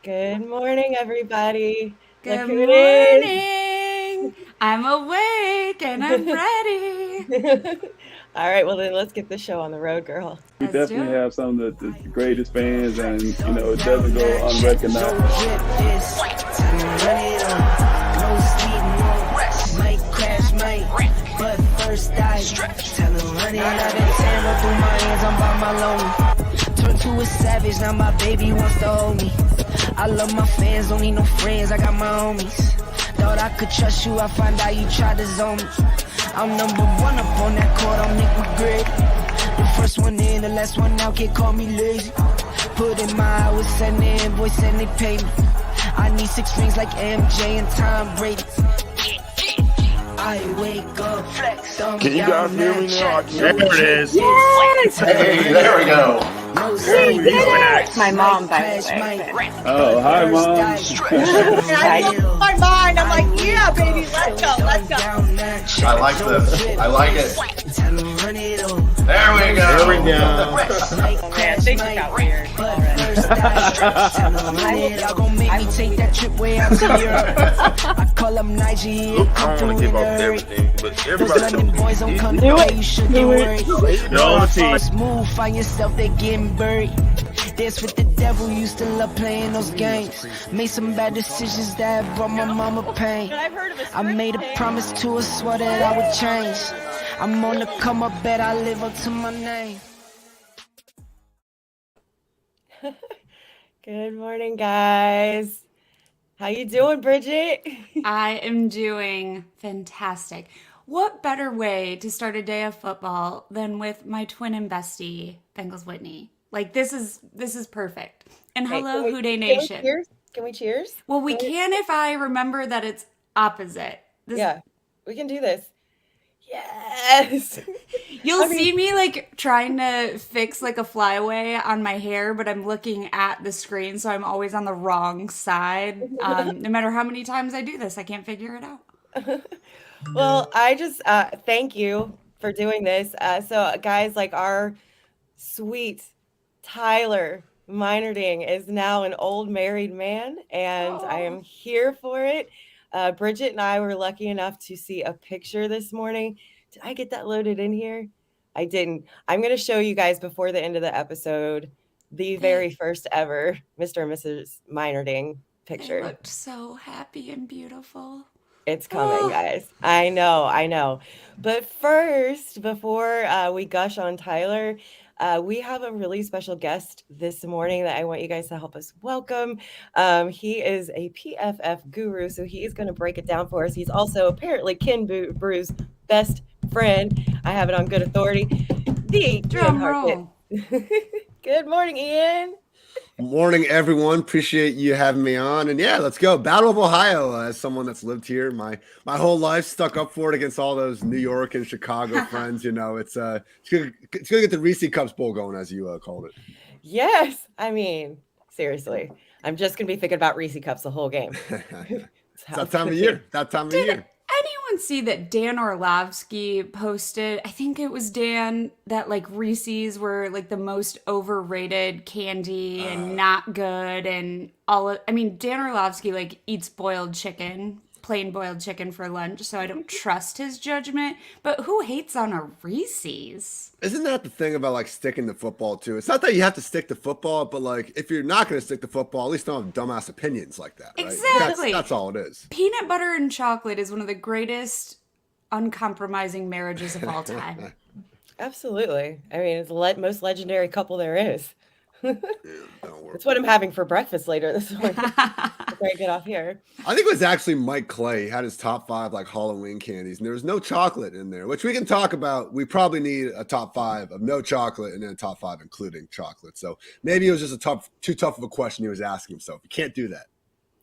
Good morning, everybody. Look Good who it morning. I'm awake and I'm ready. is. All right, well then let's get this show on the road, girl. We Let's do definitely it. have some of the greatest fans, and it doesn't go unrecognized. But first I tell him run it out of terror through my hands, I'm by my lonely. Turned to a savage, now my baby wants to hold me. I love my fans, don't need no friends, I got my homies. Thought I could trust you, I find out you tried to zone me. I'm number one up on that court, I'm Nick McGrady. The first one in, the last one out, can't call me lazy. Put in my hours, send the invoice and they pay me. I need 6 rings like MJ and Tom Brady. I wake up, flex, Can you guys hear me now? I There can't. it is. Hey, there we go. My mom, by the way. Oh, hi, Mom. And I lost my mind. I'm like, yeah, baby, let's go, let's go. I like this. I like it. There we go. There we go. Man, things got weird Y'all gon' make me take that trip way out to Europe. I call up Nigeria. Oop, I don't want to give up everything, but Those everybody London knows. boys don't come to play, you should get worried. Yo, the team. First move, find yourself, they getting buried. Dance with the devil, used to love playing those games. Made some bad decisions that brought my mama pain. I made a promise to her, swore that I would change. I'm on the come up, bet I live up to my name. Good morning, guys. How you doing, Bridget? I am doing fantastic. What better way to start a day of football than with my twin and bestie, Bengals Whitney? Like this is perfect. And Hey, hello, Houday Can we Nation. cheers? Can we cheers? Well, we can if I remember that it's opposite. This, Yeah, we can do this. Yes. You'll I mean- see me like trying to fix like a flyaway on my hair, but I'm looking at the screen, so I'm always on the wrong side. No matter how many times I do this, I can't figure it out. Well, I just thank you for doing this. So, guys, like our sweet Tyler Meinerding is now an old married man, and I am here for it. Bridget and I were lucky enough to see a picture this morning. Did I get that loaded in here? I didn't. I'm going to show you guys before the end of the episode the very first ever Mr. and Mrs. Meinerding They picture. looked so happy and beautiful. It's coming, Oh. guys. I know. But first, before we gush on Tyler, we have a really special guest this morning that I want you guys to help us welcome. He is a PFF guru, so he is going to break it down for us. He's also apparently Ken Brew's best friend. I have it on good authority. The Ian Drum Hartitz. roll. Good morning, Ian. Morning, everyone. Appreciate you having me on. And yeah, let's go. Battle of Ohio. As someone that's lived here my whole life, stuck up for it against all those New York and Chicago friends. It's gonna get the Reese Cups Bowl going, as you called it. Yes. I mean, seriously, I'm just going to be thinking about Reese Cups the whole game. It's that time of year. Anyone see that Dan Orlovsky posted? I think it was Dan that like Reese's were like the most overrated candy and not good and all of, I mean, Dan Orlovsky like eats plain boiled chicken for lunch, so I don't trust his judgment. But who hates on a Reese's? Isn't that the thing about like sticking to football too? It's not that you have to stick to football, but like if you're not going to stick to football, at least don't have dumbass opinions like that. Right? Exactly. That's all it is. Peanut butter and chocolate is one of the greatest uncompromising marriages of all time. Absolutely. I mean, it's the most legendary couple there is. Don't worry. That's what I'm having for breakfast later this morning before I get off here. I think it was actually Mike Clay. He had his top 5 like Halloween candies, and there was no chocolate in there, which we can talk about. We probably need a top 5 of no chocolate and then a top 5 including chocolate. So maybe it was just too tough of a question he was asking himself. You can't do that.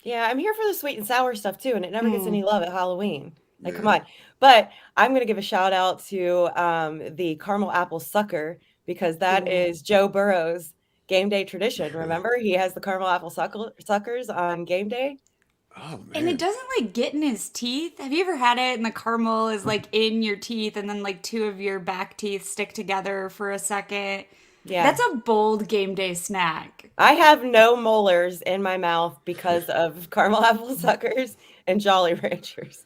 Yeah, I'm here for the sweet and sour stuff too, and it never gets any love at Halloween. Like, come on. But I'm going to give a shout out to the caramel apple sucker because that is Joe Burrow's game day tradition. Remember, he has the caramel apple suckers on game day. Oh man. And it doesn't like get in his teeth. Have you ever had it and the caramel is like in your teeth and then like 2 of your back teeth stick together for a second? Yeah. That's a bold game day snack. I have no molars in my mouth because of caramel apple suckers and Jolly Ranchers.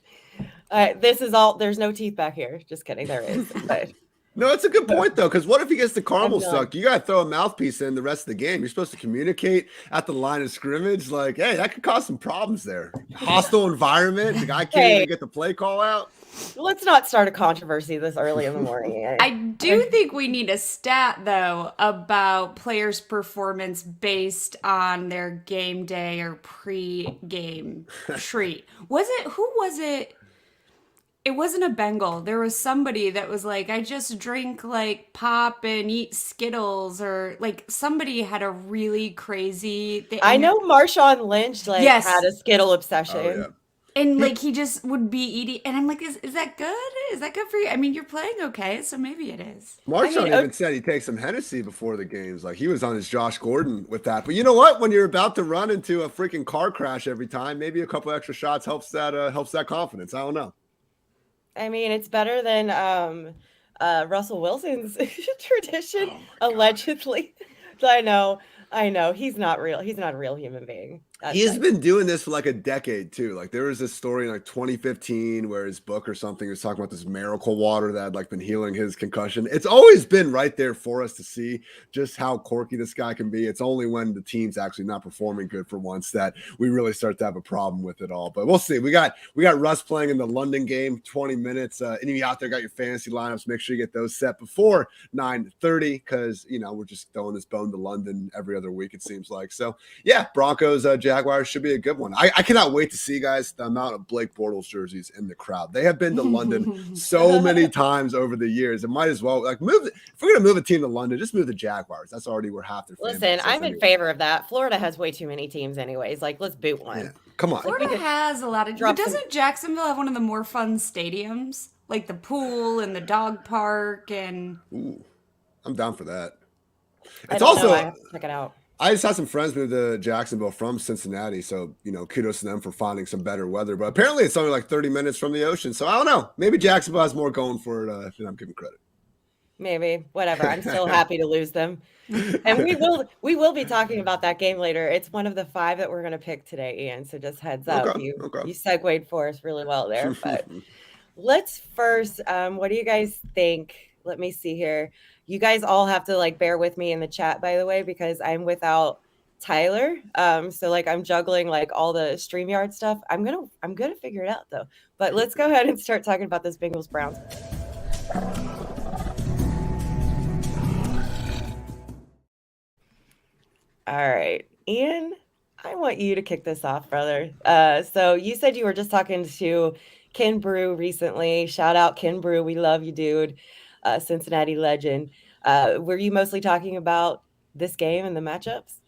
This is all, there's no teeth back here. Just kidding. There is. But No, it's a good point though, because what if he gets the caramel none. suck? You gotta throw a mouthpiece in the rest of the game. You're supposed to communicate at the line of scrimmage. Like, hey, that could cause some problems there. Hostile environment. The guy can't even get the play call out. Let's not start a controversy this early in the morning. I do think we need a stat, though, about players' performance based on their game day or pre-game treat. Who was it? It wasn't a Bengal. There was somebody that was like, I just drink like pop and eat Skittles, or like somebody had a really crazy thing. I know Marshawn Lynch Yes. had a Skittle obsession. Oh, yeah. And like he just would be eating, and I'm like, is that good? Is that good for you? I mean, you're playing okay, so maybe it is. Marshawn even said he takes some Hennessy before the games. Like he was on his Josh Gordon with that. But you know what? When you're about to run into a freaking car crash every time, maybe a couple extra shots helps that confidence. I don't know. I mean, it's better than Russell Wilson's tradition, allegedly. I know. He's not real. He's not a real human being. He has been doing this for like a decade too. Like there was this story in like 2015 where his book or something was talking about this miracle water that had like been healing his concussion. It's always been right there for us to see just how quirky this guy can be. It's only when the team's actually not performing good for once that we really start to have a problem with it all. But we'll see. We got Russ playing in the London game, 20 minutes. Any of you out there got your fantasy lineups, make sure you get those set before 9:30 because we're just throwing this bone to London every other week, it seems like. So yeah, Broncos, Jaguars should be a good one. I cannot wait to see, guys, the amount of Blake Bortles jerseys in the crowd. They have been to London so many times over the years. It might as well if we're gonna move a team to London, just move the Jaguars. That's already where half their fan Listen, I'm in favor of that. Florida has way too many teams anyways. Like, let's boot one. Yeah. Come on. Florida has a lot of. But doesn't Jacksonville have one of the more fun stadiums, like the pool and the dog park and? Ooh, I'm down for that. It's also I have to check it out. I just had some friends move to Jacksonville from Cincinnati, so kudos to them for finding some better weather. But apparently, it's only like 30 minutes from the ocean, so I don't know. Maybe Jacksonville has more going for it than I'm giving credit. Maybe, whatever. I'm still happy to lose them, and we will be talking about that game later. It's one of the 5 that we're going to pick today, Ian. So just heads up, you segued for us really well there. But let's first, what do you guys think? Let me see here. You guys all have to bear with me in the chat, by the way, because I'm without Tyler. So I'm juggling all the StreamYard stuff. I'm gonna figure it out though. But let's go ahead and start talking about this Bengals Browns. All right, Ian, I want you to kick this off, brother. So you said you were just talking to Ken Brew recently. Shout out Ken Brew. We love you, dude. Cincinnati legend. Were you mostly talking about this game and the matchups?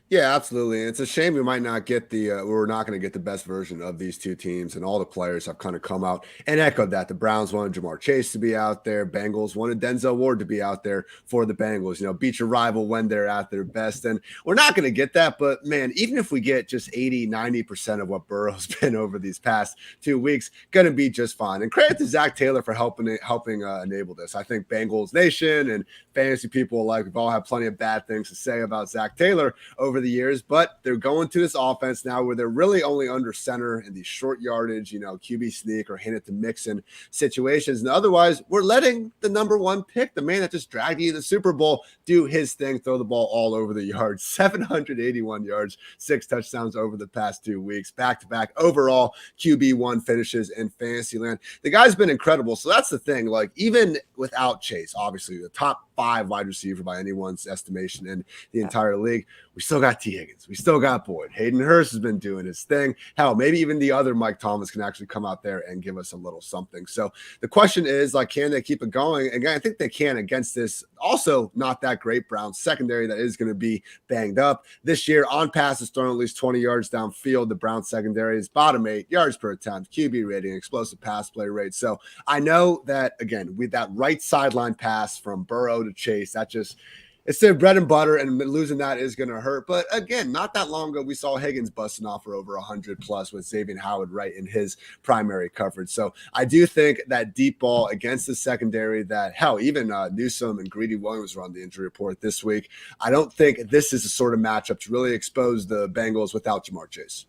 Yeah, absolutely. And it's a shame we might not get we're not going to get the best version of these two teams. And all the players have kind of come out and echoed that. The Browns wanted Jamar Chase to be out there. Bengals wanted Denzel Ward to be out there for the Bengals. Beat your rival when they're at their best. And we're not going to get that. But, man, even if we get just 80, 90% of what Burrow's been over these past 2 weeks, going to be just fine. And credit to Zach Taylor for helping enable this. I think Bengals Nation and fantasy people we've all had plenty of bad things to say about Zach Taylor over the years, but they're going to this offense now where they're really only under center in these short yardage, QB sneak or hand it to Mixon situations. And otherwise, we're letting the number 1 pick, the man that just dragged you to the Super Bowl, do his thing, throw the ball all over the yard. 781 yards, 6 touchdowns over the past 2 weeks, back-to-back overall QB1 finishes in fantasy land. The guy's been incredible. So that's the thing. Even without Chase, obviously the top 5 wide receiver by anyone's estimation in the entire league, we still got T. Higgins. We still got Boyd. Hayden Hurst has been doing his thing. Hell, maybe even the other Mike Thomas can actually come out there and give us a little something. So the question is, can they keep it going? Again, I think they can against this also not that great Browns secondary that is going to be banged up. This year, on passes thrown at least 20 yards downfield, the Browns secondary is bottom 8, yards per attempt, QB rating, explosive pass play rate. So I know that, again, with that right sideline pass from Burrow to Chase, that just It's their bread and butter, and losing that is going to hurt. But again, not that long ago, we saw Higgins busting off for over 100 plus with Xavier Howard right in his primary coverage. So I do think that deep ball against the secondary that, hell, even Newsome and Greedy Williams were on the injury report this week. I don't think this is the sort of matchup to really expose the Bengals without Jamar Chase.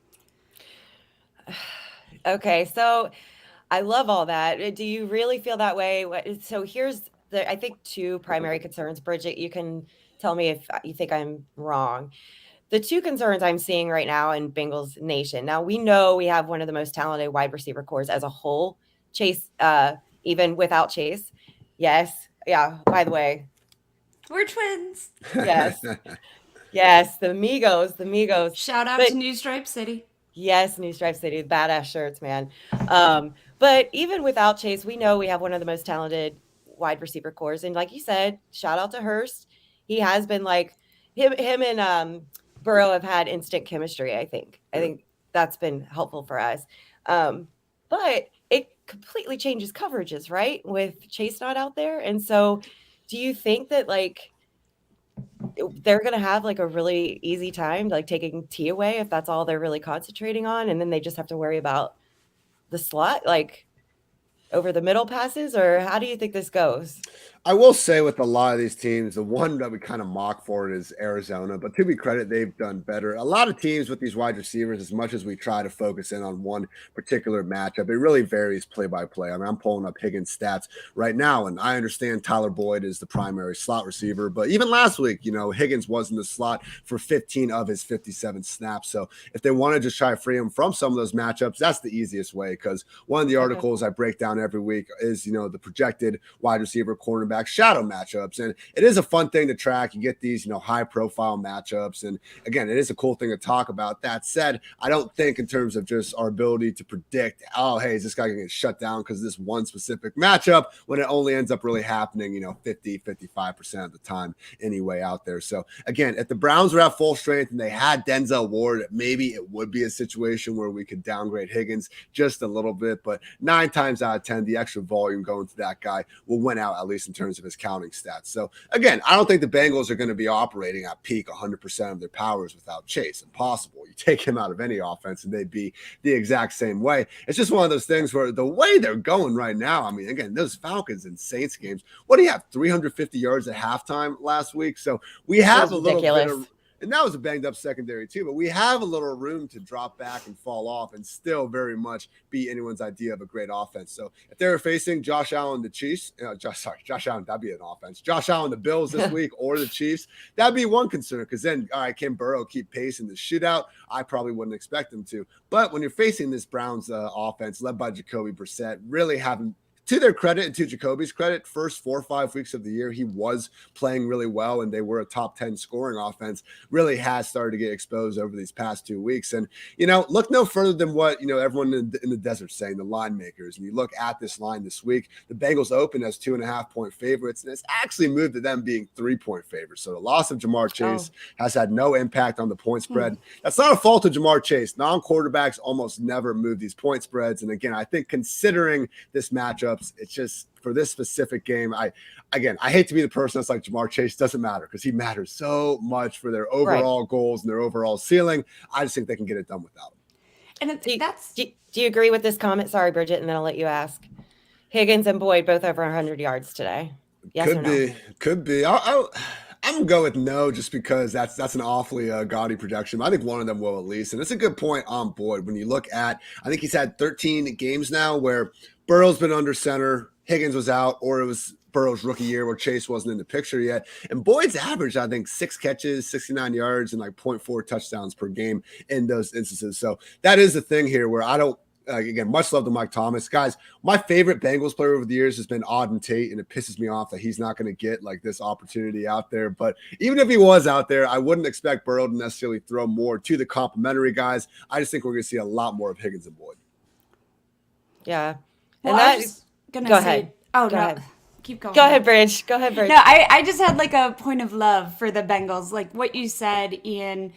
Okay, so I love all that. Do you really feel that way? So here's I think two primary concerns. Bridget, you can tell me if you think I'm wrong. The two concerns I'm seeing right now in Bengals Nation. Now we know we have one of the most talented wide receiver cores as a whole. Chase, even without Chase. Yes. Yeah. By the way, We're twins. yes. Yes. The Migos. Shout out to New Stripe City. Yes, New Stripe City, badass shirts, man. But even without Chase, we know we have one of the most talented wide receiver cores. And like you said, shout out to Hurst. He has been like him and Burrow have had instant chemistry, I think. I think that's been helpful for us. But it completely changes coverages, right? With Chase not out there. And so do you think that like they're going to have like a really easy time like taking T away if that's all they're really concentrating on, and then they just have to worry about the slot like over the middle passes? Or how do you think this goes? I will say with a lot of these teams, the one that we kind of mock for it is Arizona, but to be credit, they've done better. A lot of teams with these wide receivers, as much as we try to focus in on one particular matchup, it really varies play by play. I mean, I'm pulling up Higgins stats right now, and I understand Tyler Boyd is the primary slot receiver, but even last week, Higgins was in the slot for 15 of his 57 snaps. So if they want to just try to free him from some of those matchups, that's the easiest way, because one of the articles I break down every week is, the projected wide receiver cornerback shadow matchups, and it is a fun thing to track. You get these high profile matchups, and again, it is a cool thing to talk about. That said, I don't think in terms of just our ability to predict, oh hey, is this guy gonna get shut down because of this one specific matchup, when it only ends up really happening 50-55% of the time anyway out there. So again, if the Browns were at full strength and they had Denzel Ward, maybe it would be a situation where we could downgrade Higgins just a little bit, but 9 times out of 10 the extra volume going to that guy will win out, at least in terms of his counting stats. So again, I don't think the Bengals are going to be operating at peak 100% of their powers without Chase. Impossible. You take him out of any offense and they'd be the exact same way. It's just one of those things where the way they're going right now, I mean, again, those Falcons and Saints games, what do you have, 350 yards at halftime last week? So we have a little bit of, and that was a banged up secondary too, but we have a little room to drop back and fall off and still very much be anyone's idea of a great offense. So if they were facing Josh Allen, the Chiefs, Josh Allen, that'd be an offense. Josh Allen, the Bills this week, or the Chiefs, that'd be one concern, because then, all right, can Burrow keep pace in the shootout? I probably wouldn't expect him to. But when you're facing this Browns offense led by Jacoby Brissett, really haven't, to their credit and to Jacoby's credit, first 4 or 5 weeks of the year, he was playing really well, and they were a top 10 scoring offense. Really has started to get exposed over these past 2 weeks. And, look no further than what, everyone in the desert's saying, the line makers. And you look at this line this week, the Bengals opened as 2.5-point favorites, and it's actually moved to them being 3-point favorites. So the loss of Jamar Chase has had no impact on the point spread. That's not a fault of Jamar Chase. Non-quarterbacks almost never move these point spreads. And again, I think considering this matchup, it's just for this specific game. I hate to be the person that's like Jamar Chase. Doesn't matter, because he matters so much for their overall goals and their overall ceiling. I just think they can get it done without him. And do you agree with this comment? Sorry, Bridget, and then I'll let you ask. Higgins and Boyd both over 100 yards today. Yes or no? Could be. I'm gonna go with no, just because that's an awfully gaudy projection. I think one of them will at least, and it's a good point on Boyd. When you look at, I think he's had 13 games now where Burrow's been under center, Higgins was out, or it was Burrow's rookie year where Chase wasn't in the picture yet. And Boyd's averaged, I think, 6 catches, 69 yards, and like 0.4 touchdowns per game in those instances. So that is the thing here where I don't, again, much love to Mike Thomas. Guys, my favorite Bengals player over the years has been Auden Tate, and it pisses me off that he's not going to get like this opportunity out there. But even if he was out there, I wouldn't expect Burrow to necessarily throw more to the complimentary guys. I just think we're going to see a lot more of Higgins and Boyd. Yeah. Well, I was gonna go say, ahead. Oh, Go no. ahead. Keep going. Go ahead, Bridge. Go ahead, Bridge. No, I just had like a point of love for the Bengals. Like what you said, Ian,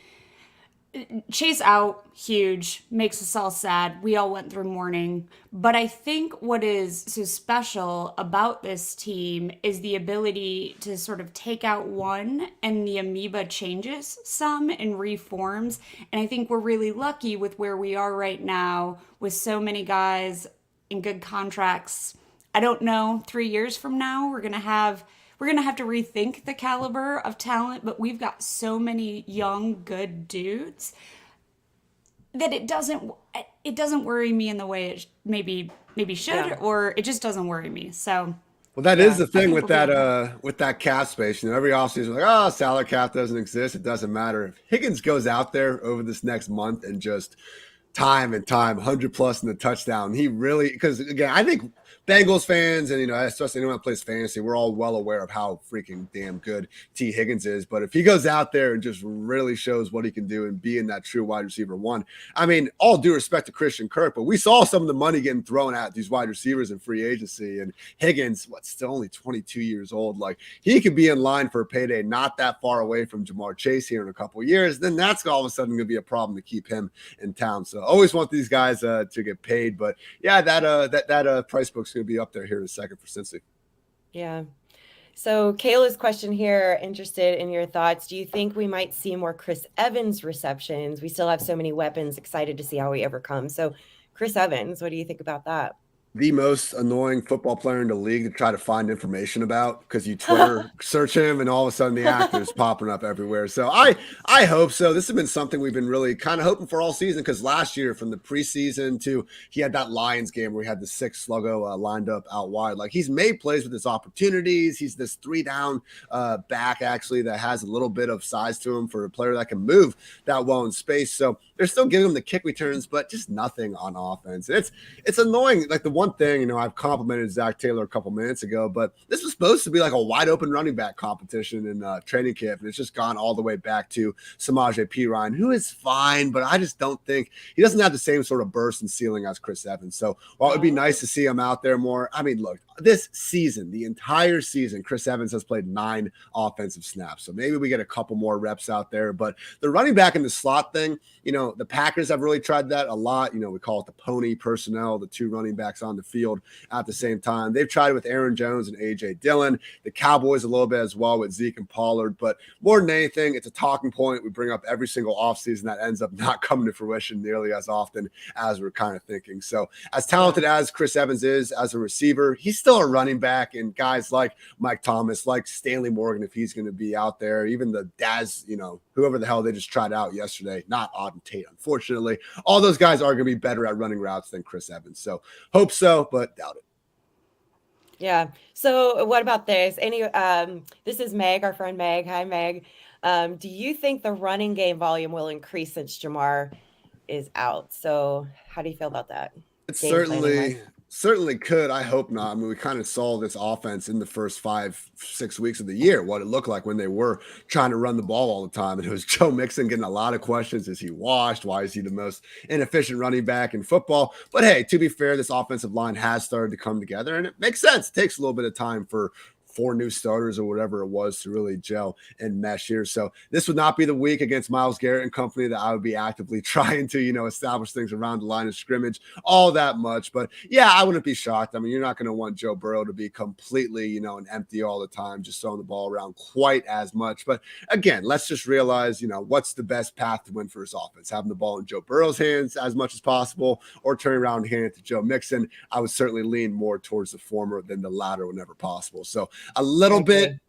Chase out, huge, makes us all sad. We all went through mourning. But I think what is so special about this team is the ability to sort of take out one and the amoeba changes some and reforms. And I think we're really lucky with where we are right now with so many guys in good contracts. I don't know, 3 years from now, we're going to have to rethink the caliber of talent, but we've got so many young, good dudes that it doesn't worry me in the way it maybe should, or it just doesn't worry me. So, well, that is the thing with that cap space. You know, every offseason, like, oh, salary cap doesn't exist. It doesn't matter. If Higgins goes out there over this next month and just time and time, 100 plus in the touchdown, he really, because again, I think Bengals fans and, you know, especially anyone that plays fantasy, we're all well aware of how freaking damn good T. Higgins is. But if he goes out there and just really shows what he can do and being that true wide receiver one, I mean, all due respect to Christian Kirk, but we saw some of the money getting thrown at these wide receivers in free agency. And Higgins, still only 22 years old, like he could be in line for a payday not that far away from Jamar Chase here in a couple of years. Then that's all of a sudden going to be a problem to keep him in town. So always want these guys to get paid. But yeah, that price book's going to be up there here in a second for Cincy. Yeah. So Kayla's question here, interested in your thoughts. Do you think we might see more Chris Evans receptions? We still have so many weapons. Excited to see how he overcomes. So Chris Evans, what do you think about that? The most annoying football player in the league to try to find information about, because you Twitter search him and all of a sudden the actor's popping up everywhere. So I hope so. This has been something we've been really kind of hoping for all season, because last year from the preseason to he had that Lions game where he had the 6 sluggo lined up out wide. Like he's made plays with his opportunities. He's this 3-down back actually that has a little bit of size to him for a player that can move that well in space. So they're still giving him the kick returns, but just nothing on offense. It's annoying. Like the one thing, you know, I've complimented Zach Taylor a couple minutes ago, but this was supposed to be like a wide open running back competition in training camp, and it's just gone all the way back to Samaje Perine, who is fine, but I just don't think he doesn't have the same sort of burst and ceiling as Chris Evans. So while it'd be nice to see him out there more, I mean, look, this season, the entire season, Chris Evans has played 9 offensive snaps. So maybe we get a couple more reps out there, but the running back in the slot thing, you know, the Packers have really tried that a lot. You know, we call it the pony personnel, the 2 running backs on the field at the same time. They've tried it with Aaron Jones and A.J. Dillon. The Cowboys a little bit as well with Zeke and Pollard. But more than anything, it's a talking point we bring up every single offseason that ends up not coming to fruition nearly as often as we're kind of thinking. So as talented as Chris Evans is as a receiver, he's still a running back. And guys like Mike Thomas, like Stanley Morgan, if he's going to be out there, even the Daz, you know, whoever the hell they just tried out yesterday, not Auden Tate, unfortunately. All those guys are going to be better at running routes than Chris Evans. So hope so, but doubt it. Yeah. So what about this? This is Meg, our friend Meg. Hi, Meg. Do you think the running game volume will increase since Jamar is out? So how do you feel about that? It certainly could. I hope not. I mean, we kind of saw this offense in the first 5-6 weeks of the year, what it looked like when they were trying to run the ball all the time. And it was Joe Mixon getting a lot of questions. Is he washed? Why is he the most inefficient running back in football? But hey, to be fair, this offensive line has started to come together, and it makes sense. It takes a little bit of time for 4 new starters or whatever it was to really gel and mesh here. So this would not be the week against Myles Garrett and company that I would be actively trying to, you know, establish things around the line of scrimmage all that much. But yeah, I wouldn't be shocked. I mean, you're not going to want Joe Burrow to be completely, you know, an empty all the time, just throwing the ball around quite as much. But again, let's just realize, you know, what's the best path to win for his offense? Having the ball in Joe Burrow's hands as much as possible, or turning around and handing it to Joe Mixon. I would certainly lean more towards the former than the latter whenever possible. So a little bit,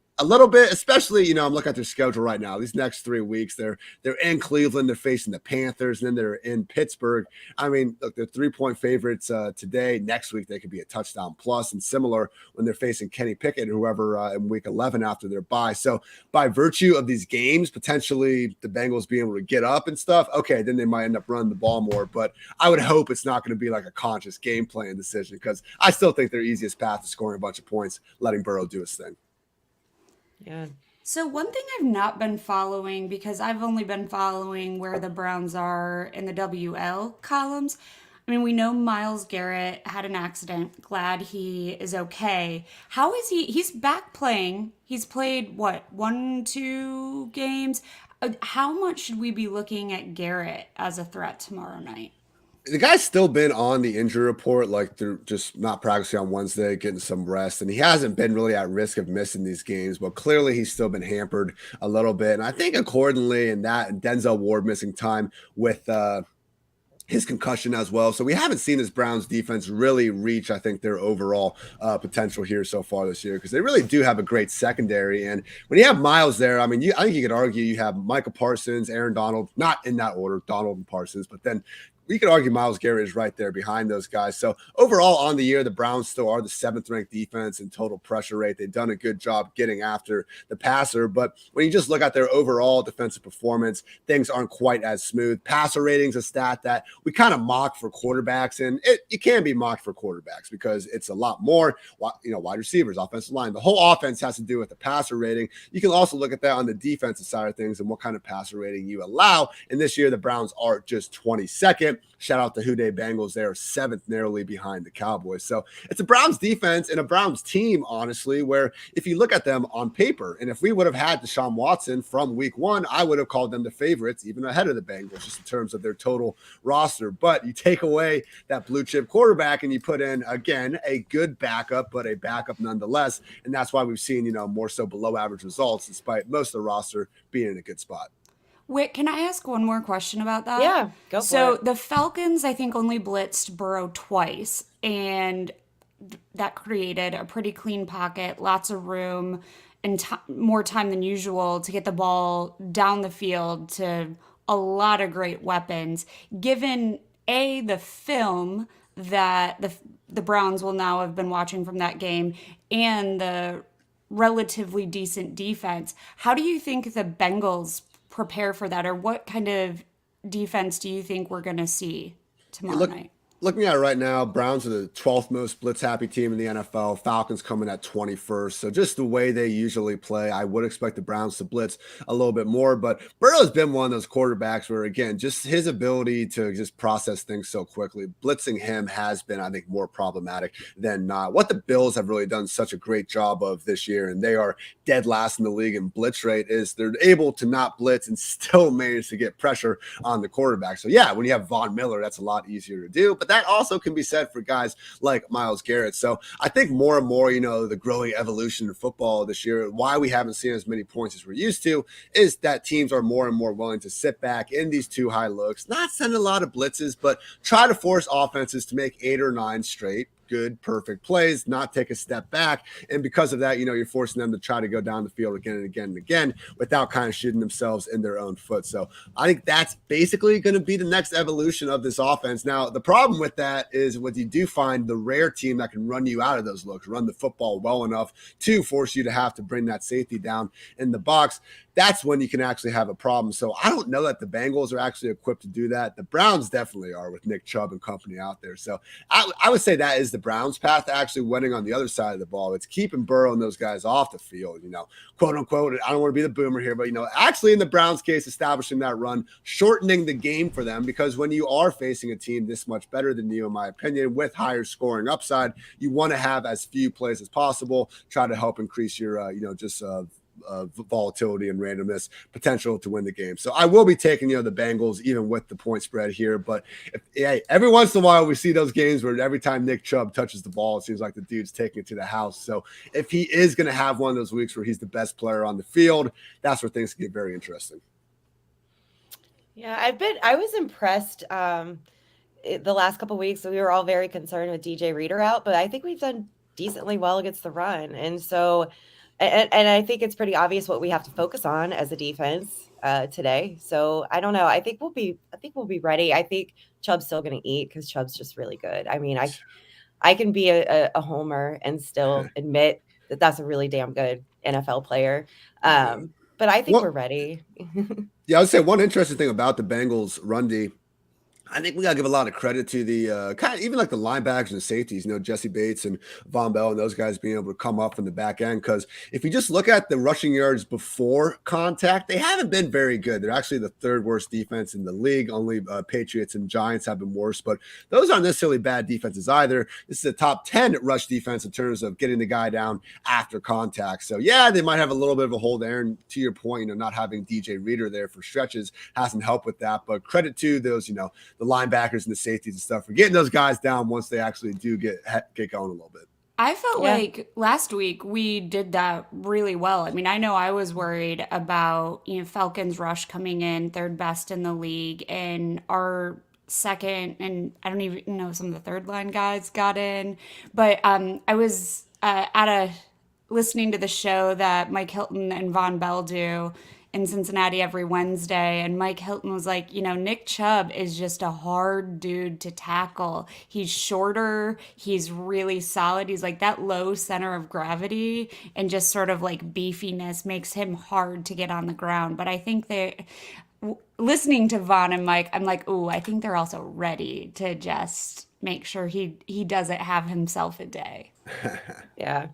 especially, you know, I'm looking at their schedule right now. These next 3 weeks, they're in Cleveland, they're facing the Panthers, and then they're in Pittsburgh. I mean, look, they're 3-point favorites today. Next week, they could be a touchdown plus, and similar when they're facing Kenny Pickett or whoever in week 11 after their bye. So by virtue of these games, potentially the Bengals being able to get up and stuff, okay, then they might end up running the ball more. But I would hope it's not going to be like a conscious game plan decision, because I still think their easiest path is scoring a bunch of points, letting Burrow do his thing. Yeah. So one thing I've not been following, because I've only been following where the Browns are in the WL columns. I mean, we know Myles Garrett had an accident. Glad he is okay. How is he? He's back playing. He's played, 1-2 games? How much should we be looking at Garrett as a threat tomorrow night? The guy's still been on the injury report, like they're just not practicing on Wednesday, getting some rest, and he hasn't been really at risk of missing these games. But clearly, he's still been hampered a little bit, and I think accordingly, in that and Denzel Ward missing time with his concussion as well. So we haven't seen this Browns defense really reach, I think, their overall potential here so far this year, because they really do have a great secondary. And when you have Miles there, I mean, I think you could argue you have Micah Parsons, Aaron Donald, not in that order, Donald and Parsons, but then we could argue Myles Garrett is right there behind those guys. So overall on the year, the Browns still are the 7th ranked defense in total pressure rate. They've done a good job getting after the passer. But when you just look at their overall defensive performance, things aren't quite as smooth. Passer rating's a stat that we kind of mock for quarterbacks, and it can be mocked for quarterbacks because it's a lot more, wide receivers, offensive line. The whole offense has to do with the passer rating. You can also look at that on the defensive side of things and what kind of passer rating you allow. And this year, the Browns are just 22nd. Shout out to Houday Bengals. They are 7th, narrowly behind the Cowboys. So it's a Browns defense and a Browns team, honestly, where if you look at them on paper, and if we would have had Deshaun Watson from week 1, I would have called them the favorites, even ahead of the Bengals, just in terms of their total roster. But you take away that blue chip quarterback and you put in, again, a good backup, but a backup nonetheless. And that's why we've seen, more so below average results, despite most of the roster being in a good spot. Wait, can I ask one more question about that? Yeah, go for So it. the Falcons, I think, only blitzed Burrow twice, and that created a pretty clean pocket, lots of room, and more time than usual to get the ball down the field to a lot of great weapons. Given the film that the Browns will now have been watching from that game, and the relatively decent defense, how do you think the Bengals prepare for that, or what kind of defense do you think we're going to see tomorrow night? Looking at it right now, Browns are the 12th most blitz-happy team in the NFL. Falcons coming at 21st. So just the way they usually play, I would expect the Browns to blitz a little bit more. But Burrow's been one of those quarterbacks where, again, just his ability to just process things so quickly, blitzing him has been, I think, more problematic than not. What the Bills have really done such a great job of this year, and they are dead last in the league in blitz rate, is they're able to not blitz and still manage to get pressure on the quarterback. So, yeah, when you have Von Miller, that's a lot easier to do. But that also can be said for guys like Myles Garrett. So I think more and more, the growing evolution of football this year, why we haven't seen as many points as we're used to, is that teams are more and more willing to sit back in these too high looks, not send a lot of blitzes, but try to force offenses to make 8 or 9 straight good, perfect plays, not take a step back. And because of that, you're forcing them to try to go down the field again and again and again without kind of shooting themselves in their own foot. So I think that's basically going to be the next evolution of this offense. Now, the problem with that is when you do find the rare team that can run you out of those looks, run the football well enough to force you to have to bring that safety down in the box, that's when you can actually have a problem. So I don't know that the Bengals are actually equipped to do that. The Browns definitely are with Nick Chubb and company out there. So I would say that is the Browns' path to actually winning on the other side of the ball. It's keeping Burrow and those guys off the field, quote unquote. I don't want to be the boomer here, but, actually in the Browns' case, establishing that run, shortening the game for them, because when you are facing a team this much better than you, in my opinion, with higher scoring upside, you want to have as few plays as possible, try to help increase your, volatility and randomness potential to win the game. So I will be taking, the Bengals even with the point spread here. But every once in a while we see those games where every time Nick Chubb touches the ball, it seems like the dude's taking it to the house. So if he is going to have one of those weeks where he's the best player on the field, that's where things get very interesting. Yeah, I was impressed the last couple of weeks. We were all very concerned with DJ Reader out, but I think we've done decently well against the run. And so And I think it's pretty obvious what we have to focus on as a defense today. So I don't know. I think we'll be ready. I think Chubb's still going to eat because Chubb's just really good. I mean, I can be a homer and still admit that that's a really damn good NFL player. But I think we're ready. Yeah, I would say one interesting thing about the Bengals run D, I think we gotta give a lot of credit to the kind of even like the linebackers and safeties, Jesse Bates and Von Bell and those guys being able to come up from the back end. Because if you just look at the rushing yards before contact, they haven't been very good. They're actually the third worst defense in the league. Only Patriots and Giants have been worse, but those aren't necessarily bad defenses either. This is a top 10 rush defense in terms of getting the guy down after contact. So yeah, they might have a little bit of a hole there. And to your point, not having DJ Reader there for stretches hasn't helped with that. But credit to those, the linebackers and the safeties and stuff for getting those guys down once they actually do get going a little bit. I felt like last week we did that really well. I mean, I know I was worried about, Falcons rush coming in third best in the league, and our second, and I don't even know, some of the third line guys got in. But I was listening to the show that Mike Hilton and Von Bell do in Cincinnati every Wednesday, and Mike Hilton was like, Nick Chubb is just a hard dude to tackle. He's shorter, he's really solid. He's like that low center of gravity, and just sort of like beefiness makes him hard to get on the ground. But I think listening to Von and Mike, I'm like, ooh, I think they're also ready to just make sure he doesn't have himself a day. Yeah.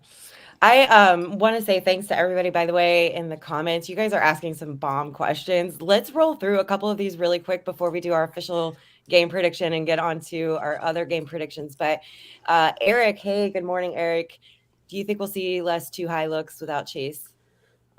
I want to say thanks to everybody, by the way, in the comments. You guys are asking some bomb questions. Let's roll through a couple of these really quick before we do our official game prediction and get on to our other game predictions. But Eric, hey, good morning, Eric. Do you think we'll see less too high looks without Chase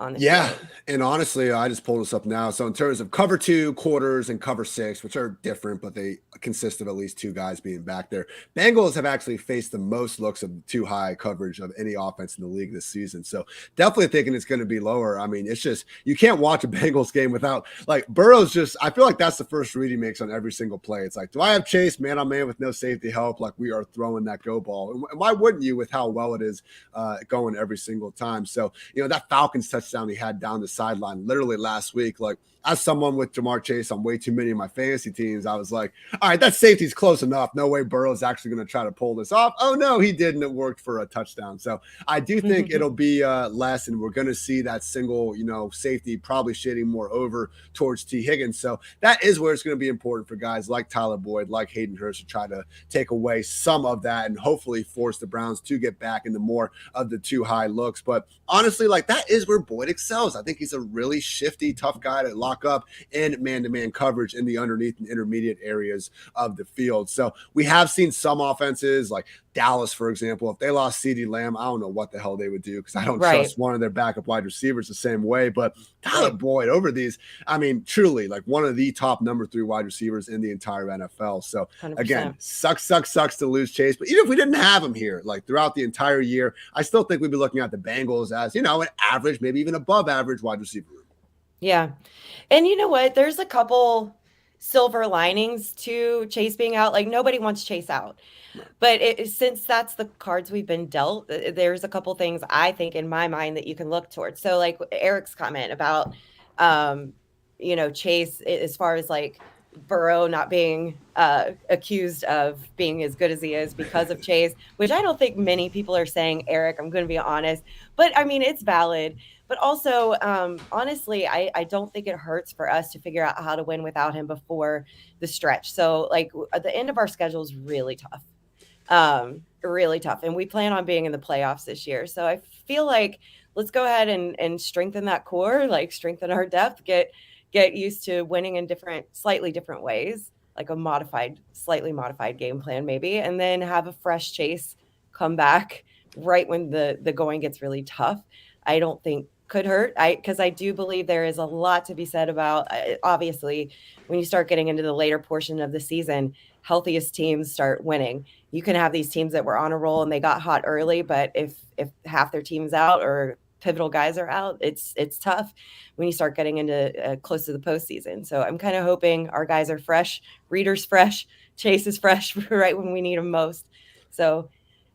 on the field? And honestly, I just pulled this up now. So in terms of cover 2, quarters, and cover 6, which are different, but they consist of at least 2 guys being back there, Bengals have actually faced the most looks of too high coverage of any offense in the league this season. So definitely thinking it's going to be lower. I mean, it's just, you can't watch a Bengals game without, like, Burrow's just, I feel like that's the first read he makes on every single play. It's like, do I have Chase man on man with no safety help? Like, we are throwing that go ball. And why wouldn't you, with how well it is going every single time? So, that Falcons touchdown he had down the sideline literally last week, like, as someone with Jamar Chase on way too many of my fantasy teams, I was like, all right, that safety's close enough. No way Burrow's actually going to try to pull this off. Oh, no, he didn't. It worked for a touchdown. So I do think it'll be less, and we're going to see that single, safety probably shading more over towards T. Higgins. So that is where it's going to be important for guys like Tyler Boyd, like Hayden Hurst, to try to take away some of that and hopefully force the Browns to get back into more of the too high looks. But honestly, like, that is where Boyd excels. I think he's a really shifty, tough guy to lock up in man-to-man coverage in the underneath and intermediate areas of the field. So we have seen some offenses like Dallas, for example. If they lost CeeDee Lamb, I don't know what the hell they would do, because I don't trust one of their backup wide receivers the same way. But Tyler Boyd over these, I mean, truly like one of the top number 3 wide receivers in the entire NFL. So 100%. Again, sucks to lose Chase. But even if we didn't have him here, like throughout the entire year, I still think we'd be looking at the Bengals as, an average, maybe even above average wide receiver room. Yeah. And you know what? There's a couple silver linings to Chase being out. Like, nobody wants Chase out. But since that's the cards we've been dealt, there's a couple things I think in my mind that you can look towards. So like Eric's comment about, Chase, as far as like Burrow not being accused of being as good as he is because of Chase, which I don't think many people are saying, Eric, I'm going to be honest. But I mean, it's valid. But also, honestly, I don't think it hurts for us to figure out how to win without him before the stretch. So, like, at the end of our schedule is really tough, And we plan on being in the playoffs this year. So I feel like let's go ahead and strengthen that core, like strengthen our depth, get used to winning in slightly different ways, like a slightly modified game plan maybe, and then have a fresh Chase come back right when the going gets really tough. I don't think could hurt, because I do believe there is a lot to be said about, obviously, when you start getting into the later portion of the season, healthiest teams start winning. You can have these teams that were on a roll and they got hot early, but if half their team's out or pivotal guys are out, it's tough when you start getting into close to the postseason. So I'm kind of hoping our guys are fresh, Reader's fresh, Chase is fresh right when we need them most. So,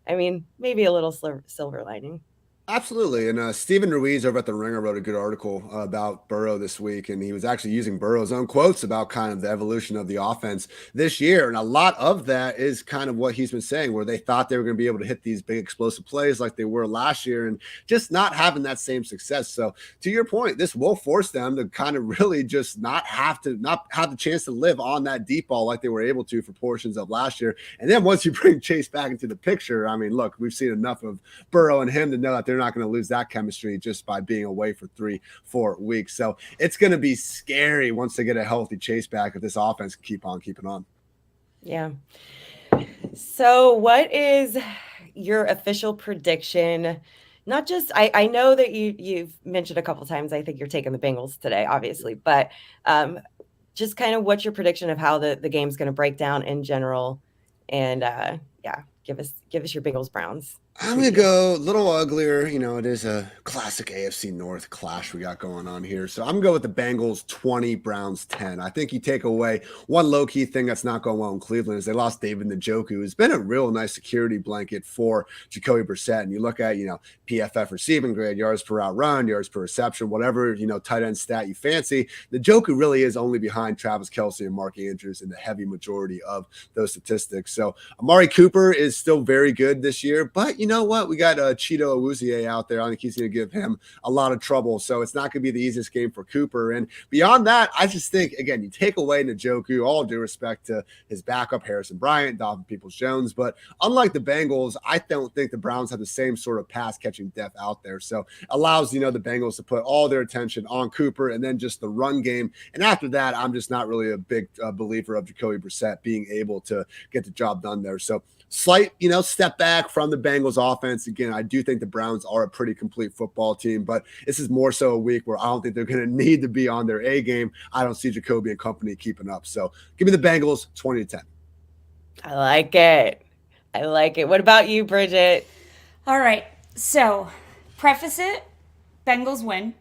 I mean, maybe a little silver lining. Absolutely. And Stephen Ruiz over at The Ringer wrote a good article about Burrow this week. And he was actually using Burrow's own quotes about kind of the evolution of the offense this year. And a lot of that is kind of what he's been saying, where they thought they were going to be able to hit these big explosive plays like they were last year and just not having that same success. So to your point, this will force them to kind of really just not have the chance to live on that deep ball like they were able to for portions of last year. And then once you bring Chase back into the picture, I mean, look, we've seen enough of Burrow and him to know that they're not going to lose that chemistry just by being away for 3-4 weeks. So it's going to be scary once they get a healthy Chase back if this offense can keep on keeping on. Yeah. So what is your official prediction? Not just, I know that you've mentioned a couple times, I think you're taking the Bengals today, obviously, but just kind of what's your prediction of how the game's going to break down in general? And yeah, give us your Bengals Browns. I'm going to go a little uglier. You know, it is a classic AFC North clash we got going on here. So I'm going to go with the Bengals 20, Browns 10. I think you take away one low-key thing that's not going well in Cleveland is they lost David Njoku, who's been a real nice security blanket for Jacoby Brissett. And you look at, PFF receiving grade, yards per route run, yards per reception, whatever, tight end stat you fancy. Njoku really is only behind Travis Kelce and Mark Andrews in the heavy majority of those statistics. So Amari Cooper is still very good this year, but you know what? We got Cheeto Awuzie out there. I think he's going to give him a lot of trouble. So it's not going to be the easiest game for Cooper. And beyond that, I just think, again, you take away Njoku, all due respect to his backup, Harrison Bryant, Donovan Peoples-Jones. But unlike the Bengals, I don't think the Browns have the same sort of pass-catching depth out there. So allows, the Bengals to put all their attention on Cooper and then just the run game. And after that, I'm just not really a big believer of Jacoby Brissett being able to get the job done there. So slight, step back from the Bengals offense. Again, I do think the Browns are a pretty complete football team, but this is more so a week where I don't think they're going to need to be on their A game. I don't see Jacoby and company keeping up. So give me the Bengals 20-10. I like it. What about you, Bridget? All right. So preface it, Bengals win.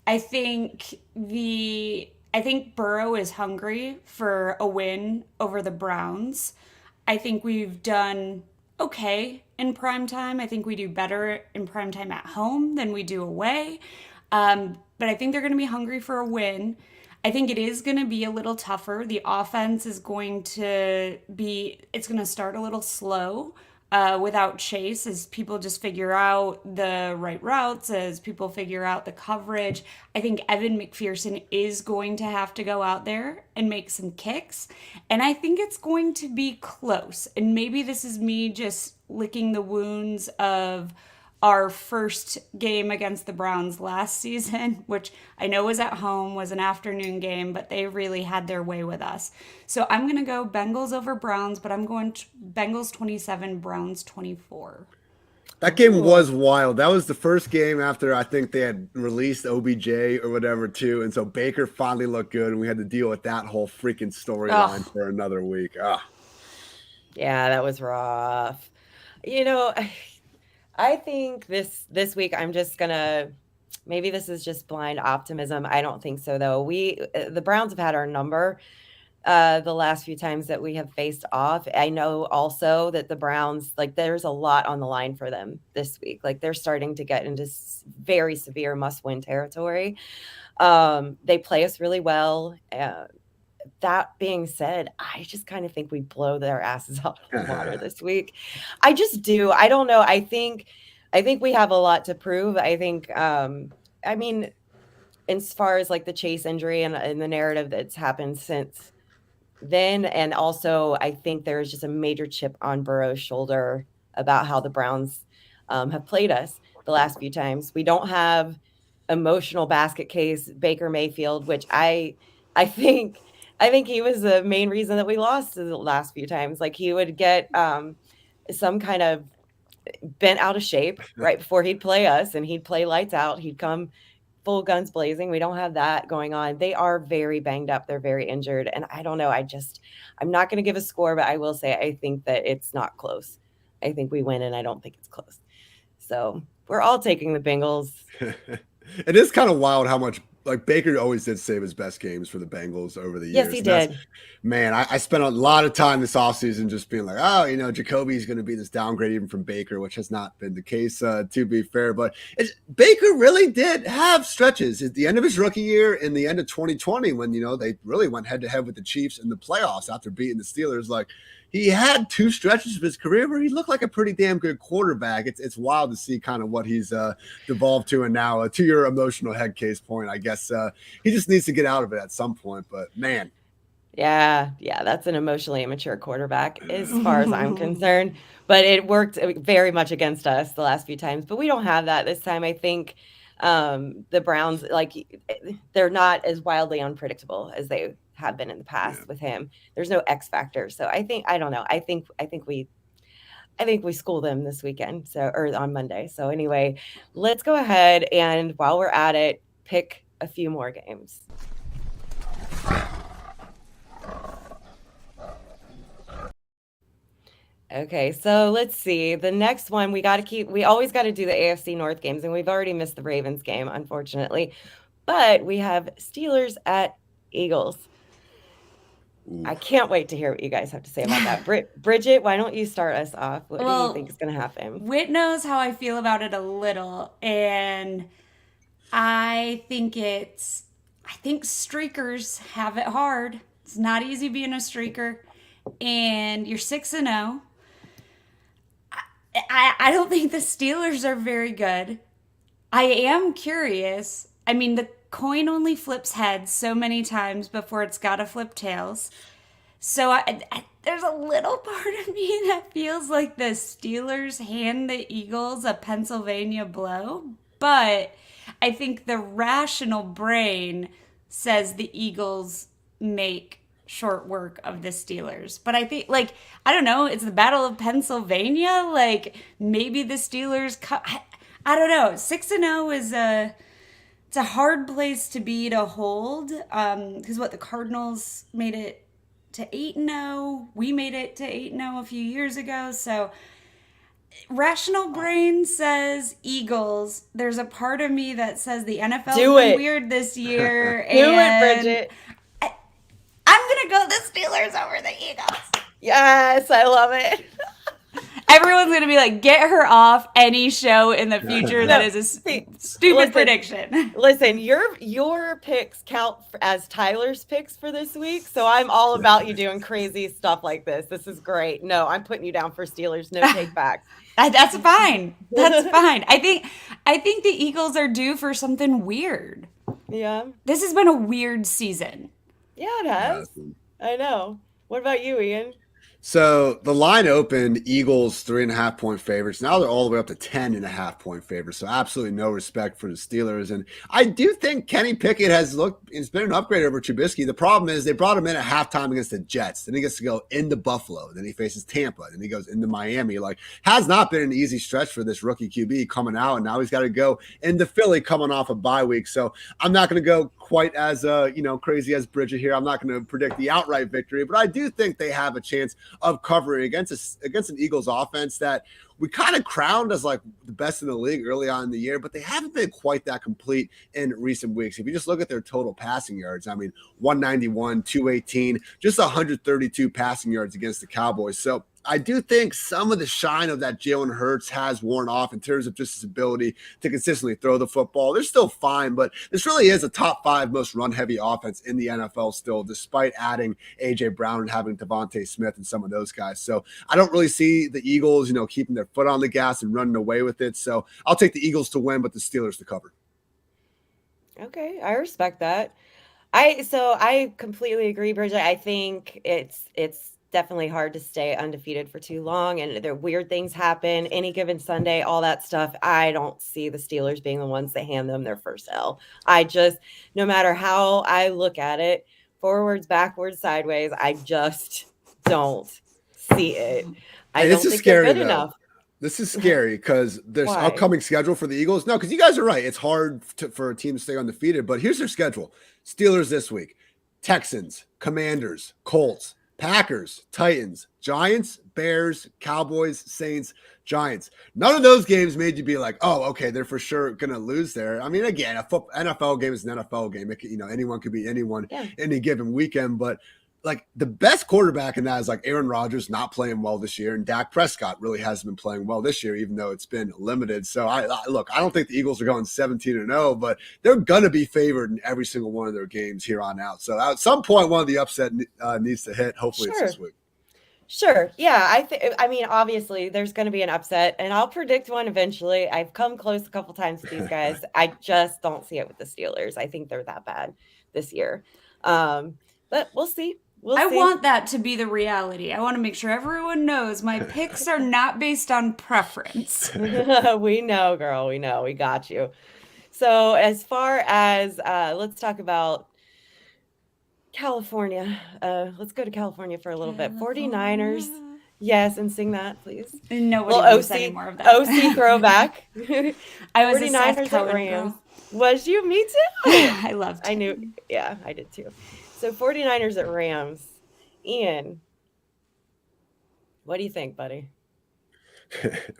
I think Burrow is hungry for a win over the Browns. I think we've done okay in primetime. I think we do better in primetime at home than we do away. But I think they're going to be hungry for a win. I think it is going to be a little tougher. The offense is going to start a little slow without Chase as people just figure out the right routes, as people figure out the coverage. I think Evan McPherson is going to have to go out there and make some kicks. And I think it's going to be close. And maybe this is me just licking the wounds of our first game against the Browns last season, which I know was at home, was an afternoon game, but they really had their way with us. So I'm going to go Bengals over Browns, but I'm going Bengals 27, Browns 24. That game was wild. That was the first game after I think they had released OBJ or whatever too. And so Baker finally looked good and we had to deal with that whole freaking storyline for another week. Yeah, that was rough. I think this week I'm just gonna, maybe this is just blind optimism. I don't think so though. The Browns have had our number the last few times that we have faced off. I know also that the Browns, there's a lot on the line for them this week. They're starting to get into very severe must-win territory. They play us really well. That being said, I just kind of think we blow their asses out of the water this week. I just do. I don't know. I think we have a lot to prove. I think, as far as the Chase injury and the narrative that's happened since then, and also I think there's just a major chip on Burrow's shoulder about how the Browns have played us the last few times. We don't have emotional basket case Baker Mayfield, which I think he was the main reason that we lost the last few times. He would get some kind of bent out of shape right before he'd play us, and he'd play lights out. He'd come full guns blazing. We don't have that going on. They are very banged up. They're very injured. And I don't know. I'm not going to give a score, but I will say I think that it's not close. I think we win, and I don't think it's close. So we're all taking the Bengals. It is kind of wild how much like Baker always did save his best games for the Bengals over the years. Yes, he And that's- did. Man, I spent a lot of time this offseason just being like, oh, Jacoby's going to be this downgrade even from Baker, which has not been the case, to be fair. But Baker really did have stretches at the end of his rookie year and the end of 2020 when, they really went head-to-head with the Chiefs in the playoffs after beating the Steelers. Like, he had 2 stretches of his career where he looked like a pretty damn good quarterback. It's wild to see kind of what he's devolved to. And now, to your emotional head case point, I guess he just needs to get out of it at some point. But, man. Yeah, that's an emotionally immature quarterback as far as I'm concerned. But it worked very much against us the last few times. But we don't have that this time. I think the Browns, they're not as wildly unpredictable as they have been in the past with him. There's no X factor. So I don't know. I think we school them this weekend. Or on Monday. So anyway, let's go ahead and while we're at it, pick a few more games. Okay, so let's see. The next one we always got to do the AFC North games, and we've already missed the Ravens game, unfortunately. But we have Steelers at Eagles. Ooh. I can't wait to hear what you guys have to say about that. Bridget, why don't you start us off? What do you think is going to happen? Whit knows how I feel about it a little, and I think streakers have it hard. It's not easy being a streaker, and you're 6-0. I don't think the Steelers are very good. I am curious. I mean, the coin only flips heads so many times before it's got to flip tails. So there's a little part of me that feels like the Steelers hand the Eagles a Pennsylvania blow. But I think the rational brain says the Eagles make short work of the Steelers. But I think, I don't know, it's the Battle of Pennsylvania. Maybe the Steelers I don't know. 6-0 is it's a hard place to be to hold. Because the Cardinals made it to 8-0. We made it to 8-0 a few years ago. So rational brain says Eagles. There's a part of me that says the NFL is weird this year. Do it, Bridget. I'm going to go the Steelers over the Eagles. Yes, I love it. Everyone's going to be like, get her off any show in the future that is a stupid prediction. Listen, your picks count as Tyler's picks for this week, so I'm all about you doing crazy stuff like this. This is great. No, I'm putting you down for Steelers. No take back. That's fine. That's fine. I think the Eagles are due for something weird. Yeah. This has been a weird season. Yeah, it has. I know. What about you, Ian? So the line opened Eagles 3.5-point favorites. Now they're all the way up to 10.5-point favorites. So absolutely no respect for the Steelers. And I do think Kenny Pickett it's been an upgrade over Trubisky. The problem is they brought him in at halftime against the Jets. Then he gets to go into Buffalo. Then he faces Tampa. Then he goes into Miami. Has not been an easy stretch for this rookie QB coming out. And now he's got to go into Philly coming off a bye week. So I'm not going to go quite as crazy as Bridget here. I'm not going to predict the outright victory, but I do think they have a chance of covering against an Eagles offense that we kind of crowned as the best in the league early on in the year, but they haven't been quite that complete in recent weeks. If you just look at their total passing yards, 191, 218, just 132 passing yards against the Cowboys. So I do think some of the shine of that Jalen Hurts has worn off in terms of just his ability to consistently throw the football. They're still fine, but this really is a top 5 most run-heavy offense in the NFL still, despite adding A.J. Brown and having Devontae Smith and some of those guys. So I don't really see the Eagles, keeping their foot on the gas and running away with it. So I'll take the Eagles to win, but the Steelers to cover. Okay, I respect that. I completely agree, Bridget. I think it's definitely hard to stay undefeated for too long, and there weird things happen any given Sunday, all that stuff. I don't see the Steelers being the ones that hand them their first L. No matter how I look at it, forwards, backwards, sideways, I just don't see it. I don't think they're good enough. This is scary because there's upcoming schedule for the Eagles. No, because you guys are right. It's hard for a team to stay undefeated, but here's their schedule. Steelers this week, Texans, Commanders, Colts, Packers, Titans, Giants, Bears, Cowboys, Saints, Giants. None of those games made you be like, oh, okay, they're for sure going to lose there. I mean, again, NFL game is an NFL game. Anyone could be anyone any given weekend, but like the best quarterback in that is like Aaron Rodgers not playing well this year, and Dak Prescott really hasn't been playing well this year, even though it's been limited. So I don't think the Eagles are going 17-0, but they're going to be favored in every single one of their games here on out. So at some point, one of the upset needs to hit. Hopefully it's this week. Sure. Yeah. I mean, obviously there's going to be an upset, and I'll predict one eventually. I've come close a couple times with these guys. I just don't see it with the Steelers. I think they're that bad this year. But we'll see. I want that to be the reality. I want to make sure everyone knows my picks are not based on preference. We know, girl. We know. We got you. So as far as let's talk about California. Let's go to California for a little bit. 49ers. Yes, and sing that, please. Nobody wants any more of that. OC throwback. I was 49ers a Seth Cohen Rams. girl. Was you? Me too. I loved it. I knew. Yeah, I did too. So 49ers at Rams. Ian, what do you think, buddy?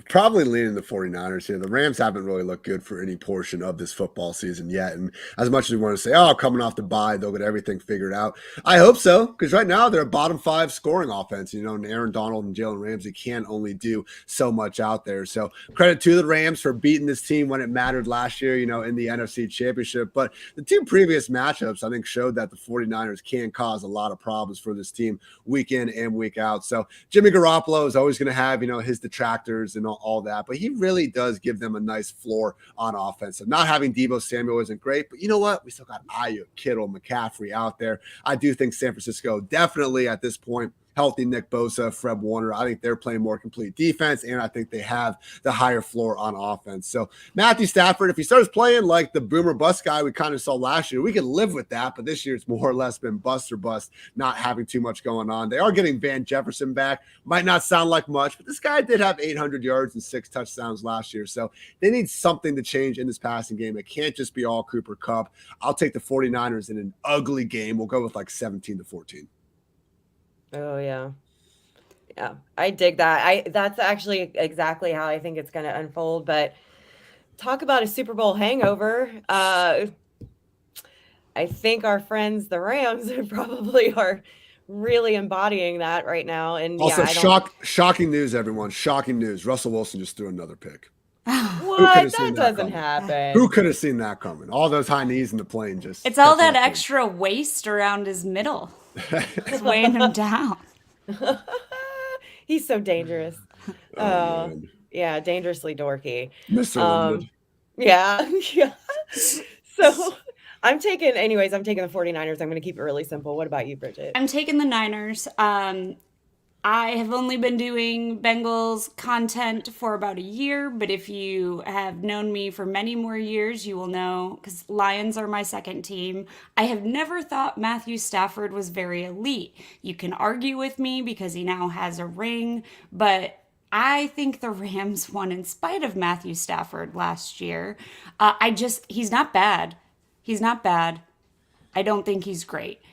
Probably leaning the 49ers here. The Rams haven't really looked good for any portion of this football season yet. And as much as we want to say, oh, coming off the bye, they'll get everything figured out. I hope so, because right now they're a bottom 5 scoring offense. And Aaron Donald and Jalen Ramsey can't only do so much out there. So credit to the Rams for beating this team when it mattered last year, in the NFC Championship. But the 2 previous matchups, I think, showed that the 49ers can cause a lot of problems for this team week in and week out. So Jimmy Garoppolo is always going to have, his detractors and all that, but he really does give them a nice floor on offense. So not having Deebo Samuel isn't great, but you know what? We still got Ayuk, Kittle, McCaffrey out there. I do think San Francisco definitely at this point, healthy Nick Bosa, Fred Warner, I think they're playing more complete defense, and I think they have the higher floor on offense. So Matthew Stafford, if he starts playing like the boomer bust guy we kind of saw last year, we can live with that, but this year it's more or less been bust or bust, not having too much going on. They are getting Van Jefferson back. Might not sound like much, but this guy did have 800 yards and 6 touchdowns last year, so they need something to change in this passing game. It can't just be all Cooper Kupp. I'll take the 49ers in an ugly game. We'll go with like 17-14. Oh yeah. Yeah. I dig that. That's actually exactly how I think it's going to unfold, but talk about a Super Bowl hangover. I think our friends, the Rams, probably are really embodying that right now. And also, shocking news, everyone. Shocking news. Russell Wilson just threw another pick. What? That doesn't happen. Who could have seen that coming? All those high knees in the plane just. It's all that extra waist around his middle. It's weighing him down. He's so dangerous. Oh, yeah, dangerously dorky. Mr. Limited. Yeah. So I'm taking the 49ers. I'm going to keep it really simple. What about you, Bridget? I'm taking the Niners. I have only been doing Bengals content for about a year, but if you have known me for many more years, you will know, because Lions are my second team. I have never thought Matthew Stafford was very elite. You can argue with me because he now has a ring, but I think the Rams won in spite of Matthew Stafford last year. He's not bad. He's not bad. I don't think he's great.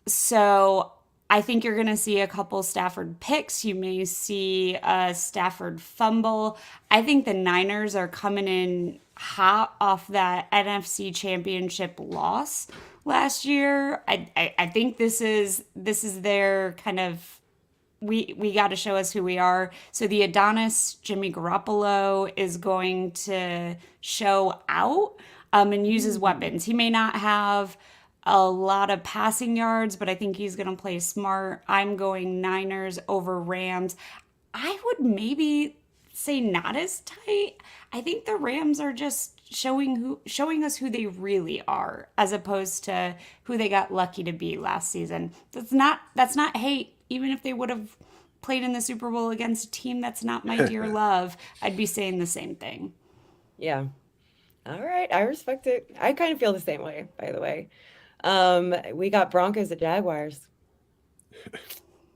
So I think you're going to see a couple Stafford picks. You may see a Stafford fumble. I think the Niners are coming in hot off that NFC Championship loss last year. I think this is their kind of, we got to show us who we are. So the Adonis Jimmy Garoppolo is going to show out and use his weapons. He may not have a lot of passing yards, but I think he's going to play smart. I'm going Niners over Rams. I would maybe say not as tight. I think the Rams are just showing us who they really are, as opposed to who they got lucky to be last season. That's not hate. Even if they would have played in the Super Bowl against a team that's not my dear love, I'd be saying the same thing. Yeah. All right. I respect it. I kind of feel the same way, by the way. We got Broncos at Jaguars.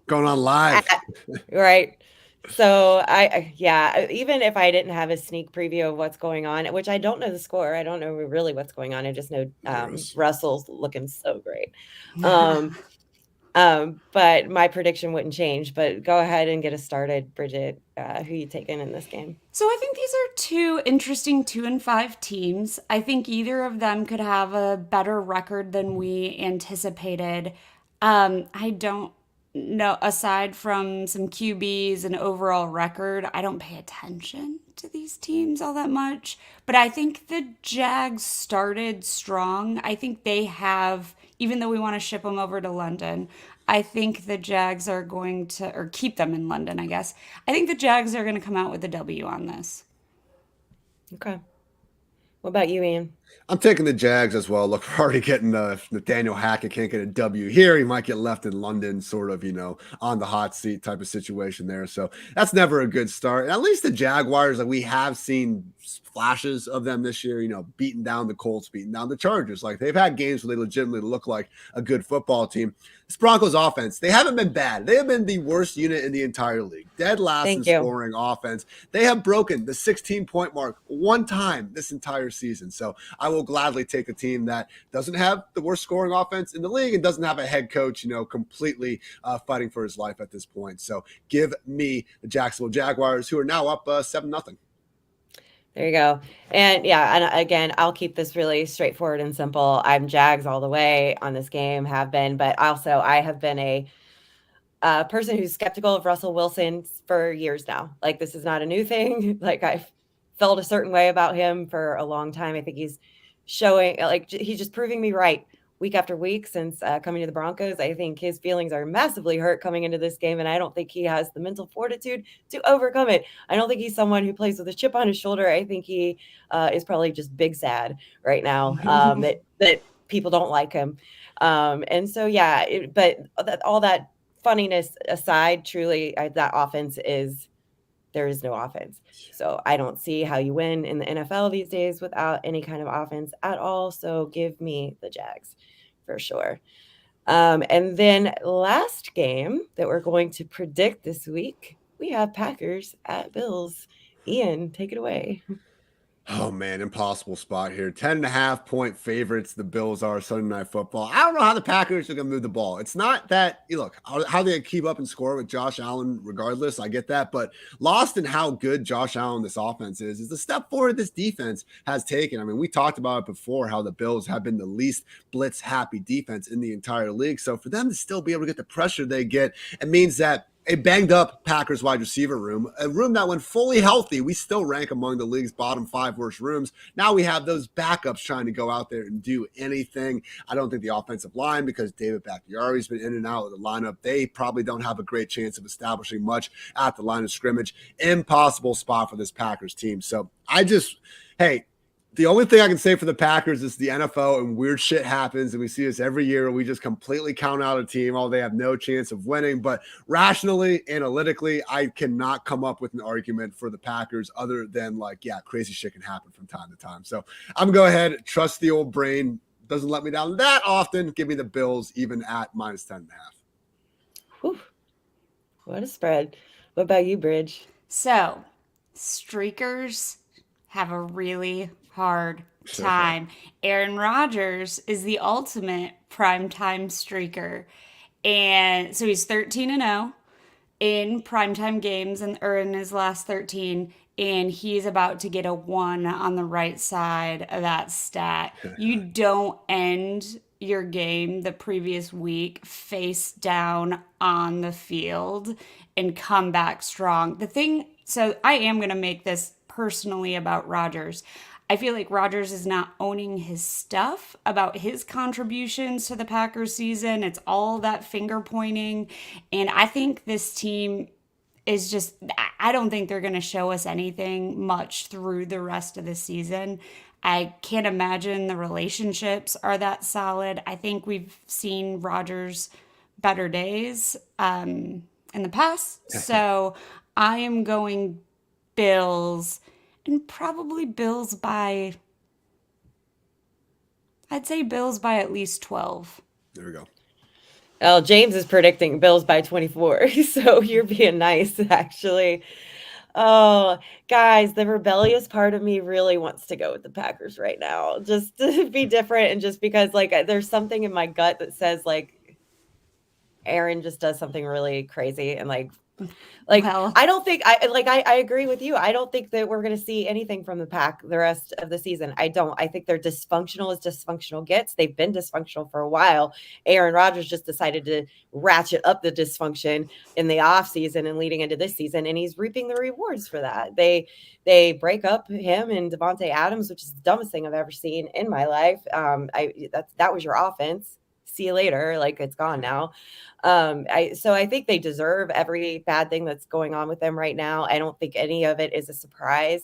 Going on live. Right. So even if I didn't have a sneak preview of what's going on, which I don't know the score, I don't know really what's going on. I just know Russell's looking so great. But my prediction wouldn't change. But go ahead and get us started, Bridget. Who you taking in this game? So I think these are two interesting 2-5 teams. I think either of them could have a better record than we anticipated. I don't know, aside from some QBs and overall record, I don't pay attention to these teams all that much. But I think the Jags started strong. I think they have, even though we want to ship them over to London, I think the Jags are going to, or keep them in London, I guess. I think the Jags are going to come out with a W on this. Okay. What about you, Ian? I'm taking the Jags as well. Look, we're already getting Nathaniel Hackett can't get a W here. He might get left in London, sort of, on the hot seat type of situation there. So that's never a good start. And at least the Jaguars, like we have seen flashes of them this year, beating down the Colts, beating down the Chargers. Like they've had games where they legitimately look like a good football team. This Broncos offense, they haven't been bad. They have been the worst unit in the entire league. Dead last in scoring offense. They have broken the 16-point mark one time this entire season. So I will gladly take a team that doesn't have the worst scoring offense in the league and doesn't have a head coach, completely fighting for his life at this point. So give me the Jacksonville Jaguars, who are now up 7-0. There you go. And yeah, and again, I'll keep this really straightforward and simple. I'm Jags all the way on this game, have been, but also I have been a person who's skeptical of Russell Wilson for years now. Like this is not a new thing. Like I've felt a certain way about him for a long time. I think he's showing, like he's just proving me right week after week since coming to the Broncos. I think his feelings are massively hurt coming into this game, and I don't think he has the mental fortitude to overcome it. I don't think he's someone who plays with a chip on his shoulder. I think he is probably just big sad right now that people don't like him. And so, yeah, all that funniness aside, truly, that offense there is no offense. So I don't see how you win in the NFL these days without any kind of offense at all. So give me the Jags for sure. And then last game that we're going to predict this week, we have Packers at Bills. Ian, take it away. Oh, man, impossible spot here. 10.5-point favorites, the Bills are Sunday Night Football. I don't know how the Packers are going to move the ball. It's not that, look, how they keep up and score with Josh Allen regardless, I get that. But lost in how good Josh Allen, this offense is the step forward this defense has taken. I mean, we talked about it before, how the Bills have been the least blitz-happy defense in the entire league. So for them to still be able to get the pressure they get, it means that a banged up Packers wide receiver room, a room that when fully healthy, we still rank among the league's bottom 5 worst rooms. Now we have those backups trying to go out there and do anything. I don't think the offensive line, because David Bakhtiari's been in and out of the lineup, they probably don't have a great chance of establishing much at the line of scrimmage. Impossible spot for this Packers team. So the only thing I can say for the Packers is the NFL and weird shit happens, and we see this every year. We just completely count out a team. They have no chance of winning. But rationally, analytically, I cannot come up with an argument for the Packers other than crazy shit can happen from time to time. So I'm going to go ahead, trust the old brain. Doesn't let me down that often. Give me the Bills even at -10.5. Whew. What a spread. What about you, Bridge? So, streakers have a really hard time. Aaron Rodgers is the ultimate primetime streaker. And so he's 13-0 in primetime games or in his last 13. And he's about to get a 1 on the right side of that stat. You don't end your game the previous week face down on the field and come back strong. So I am going to make this personally about Rodgers. I feel like Rodgers is not owning his stuff about his contributions to the Packers season. It's all that finger pointing. And I think this team is just, I don't think they're going to show us anything much through the rest of the season. I can't imagine the relationships are that solid. I think we've seen Rodgers better days in the past. So I am going Bills. And probably Bills by, I'd say Bills by at least 12. There we go. Oh, James is predicting Bills by 24. So you're being nice, actually. Oh, guys, the rebellious part of me really wants to go with the Packers right now, just to be different. And just because there's something in my gut that says Aaron just does something really crazy and like Well, I don't think I agree with you. I don't think that we're going to see anything from the Pack the rest of the season. I don't. I think they're dysfunctional as dysfunctional gets. They've been dysfunctional for a while. Aaron Rodgers just decided to ratchet up the dysfunction in the off season and leading into this season, and he's reaping the rewards for that. They break up him and Devontae Adams, which is the dumbest thing I've ever seen in my life. That was your offense. See you later. Like, it's gone now. So I think they deserve every bad thing that's going on with them right now. I don't think any of it is a surprise.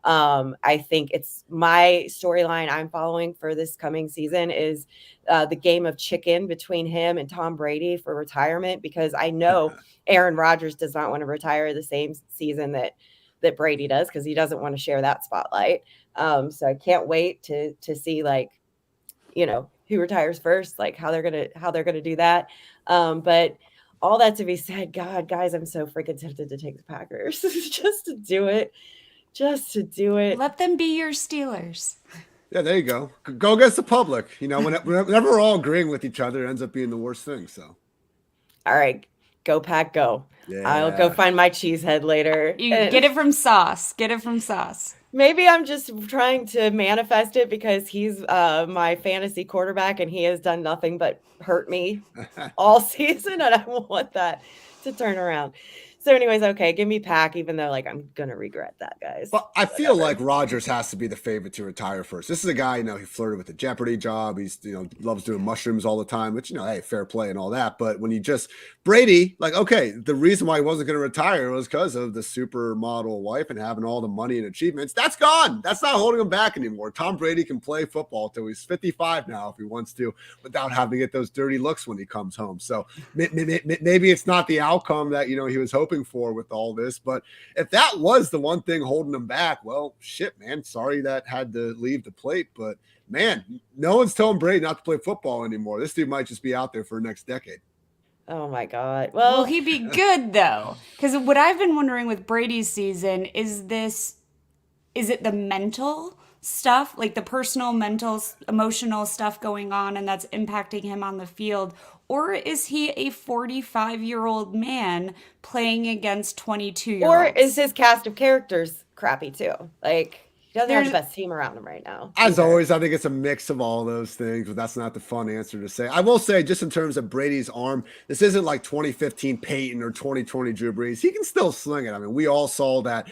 I think it's my storyline I'm following for this coming season is the game of chicken between him and Tom Brady for retirement, because I know Aaron Rodgers does not want to retire the same season that Brady does, because he doesn't want to share that spotlight. So I can't wait to see, like, who retires first, like how they're gonna do that. But all that to be said, God, guys, I'm so freaking tempted to take the Packers just to do it. let them be your Steelers. Yeah, there you go. Go against the public. Whenever we're all agreeing with each other, it ends up being the worst thing. So, All right, go Pack, go. yeah. I'll go find my cheese head later. You get it from Sauce. Get it from Sauce. Maybe I'm just trying to manifest it because he's my fantasy quarterback and he has done nothing but hurt me all season, and I want that to turn around. So anyways, okay, give me Pack, even though like I'm gonna regret that, guys. But I feel like Rodgers has to be the favorite to retire first. This is a guy, he flirted with the Jeopardy job. He's, loves doing mushrooms all the time, which, hey, fair play and all that. But when you Brady, like, okay, the reason why he wasn't going to retire was because of the supermodel wife and having all the money and achievements. That's gone. That's not holding him back anymore. Tom Brady can play football till he's 55 now if he wants to, without having to get those dirty looks when he comes home. So maybe it's not the outcome that, he was hoping for with all this. But if that was the one thing holding him back, well, shit, man, sorry that had to leave the plate. But, man, no one's telling Brady not to play football anymore. This dude might just be out there for the next decade. Oh my God. Will Well, he be good though? Because what I've been wondering with Brady's season is it the mental stuff, like the personal, mental, emotional stuff going on, and that's impacting him on the field? Or is he a 45-year-old man playing against 22-year-olds? or is his cast of characters crappy too? Like, he doesn't have the best team around him right now. As always, I think it's a mix of all those things, but that's not the fun answer to say. I will say, just in terms of Brady's arm, this isn't like 2015 Peyton or 2020 Drew Brees. He can still sling it. I mean, we all saw that,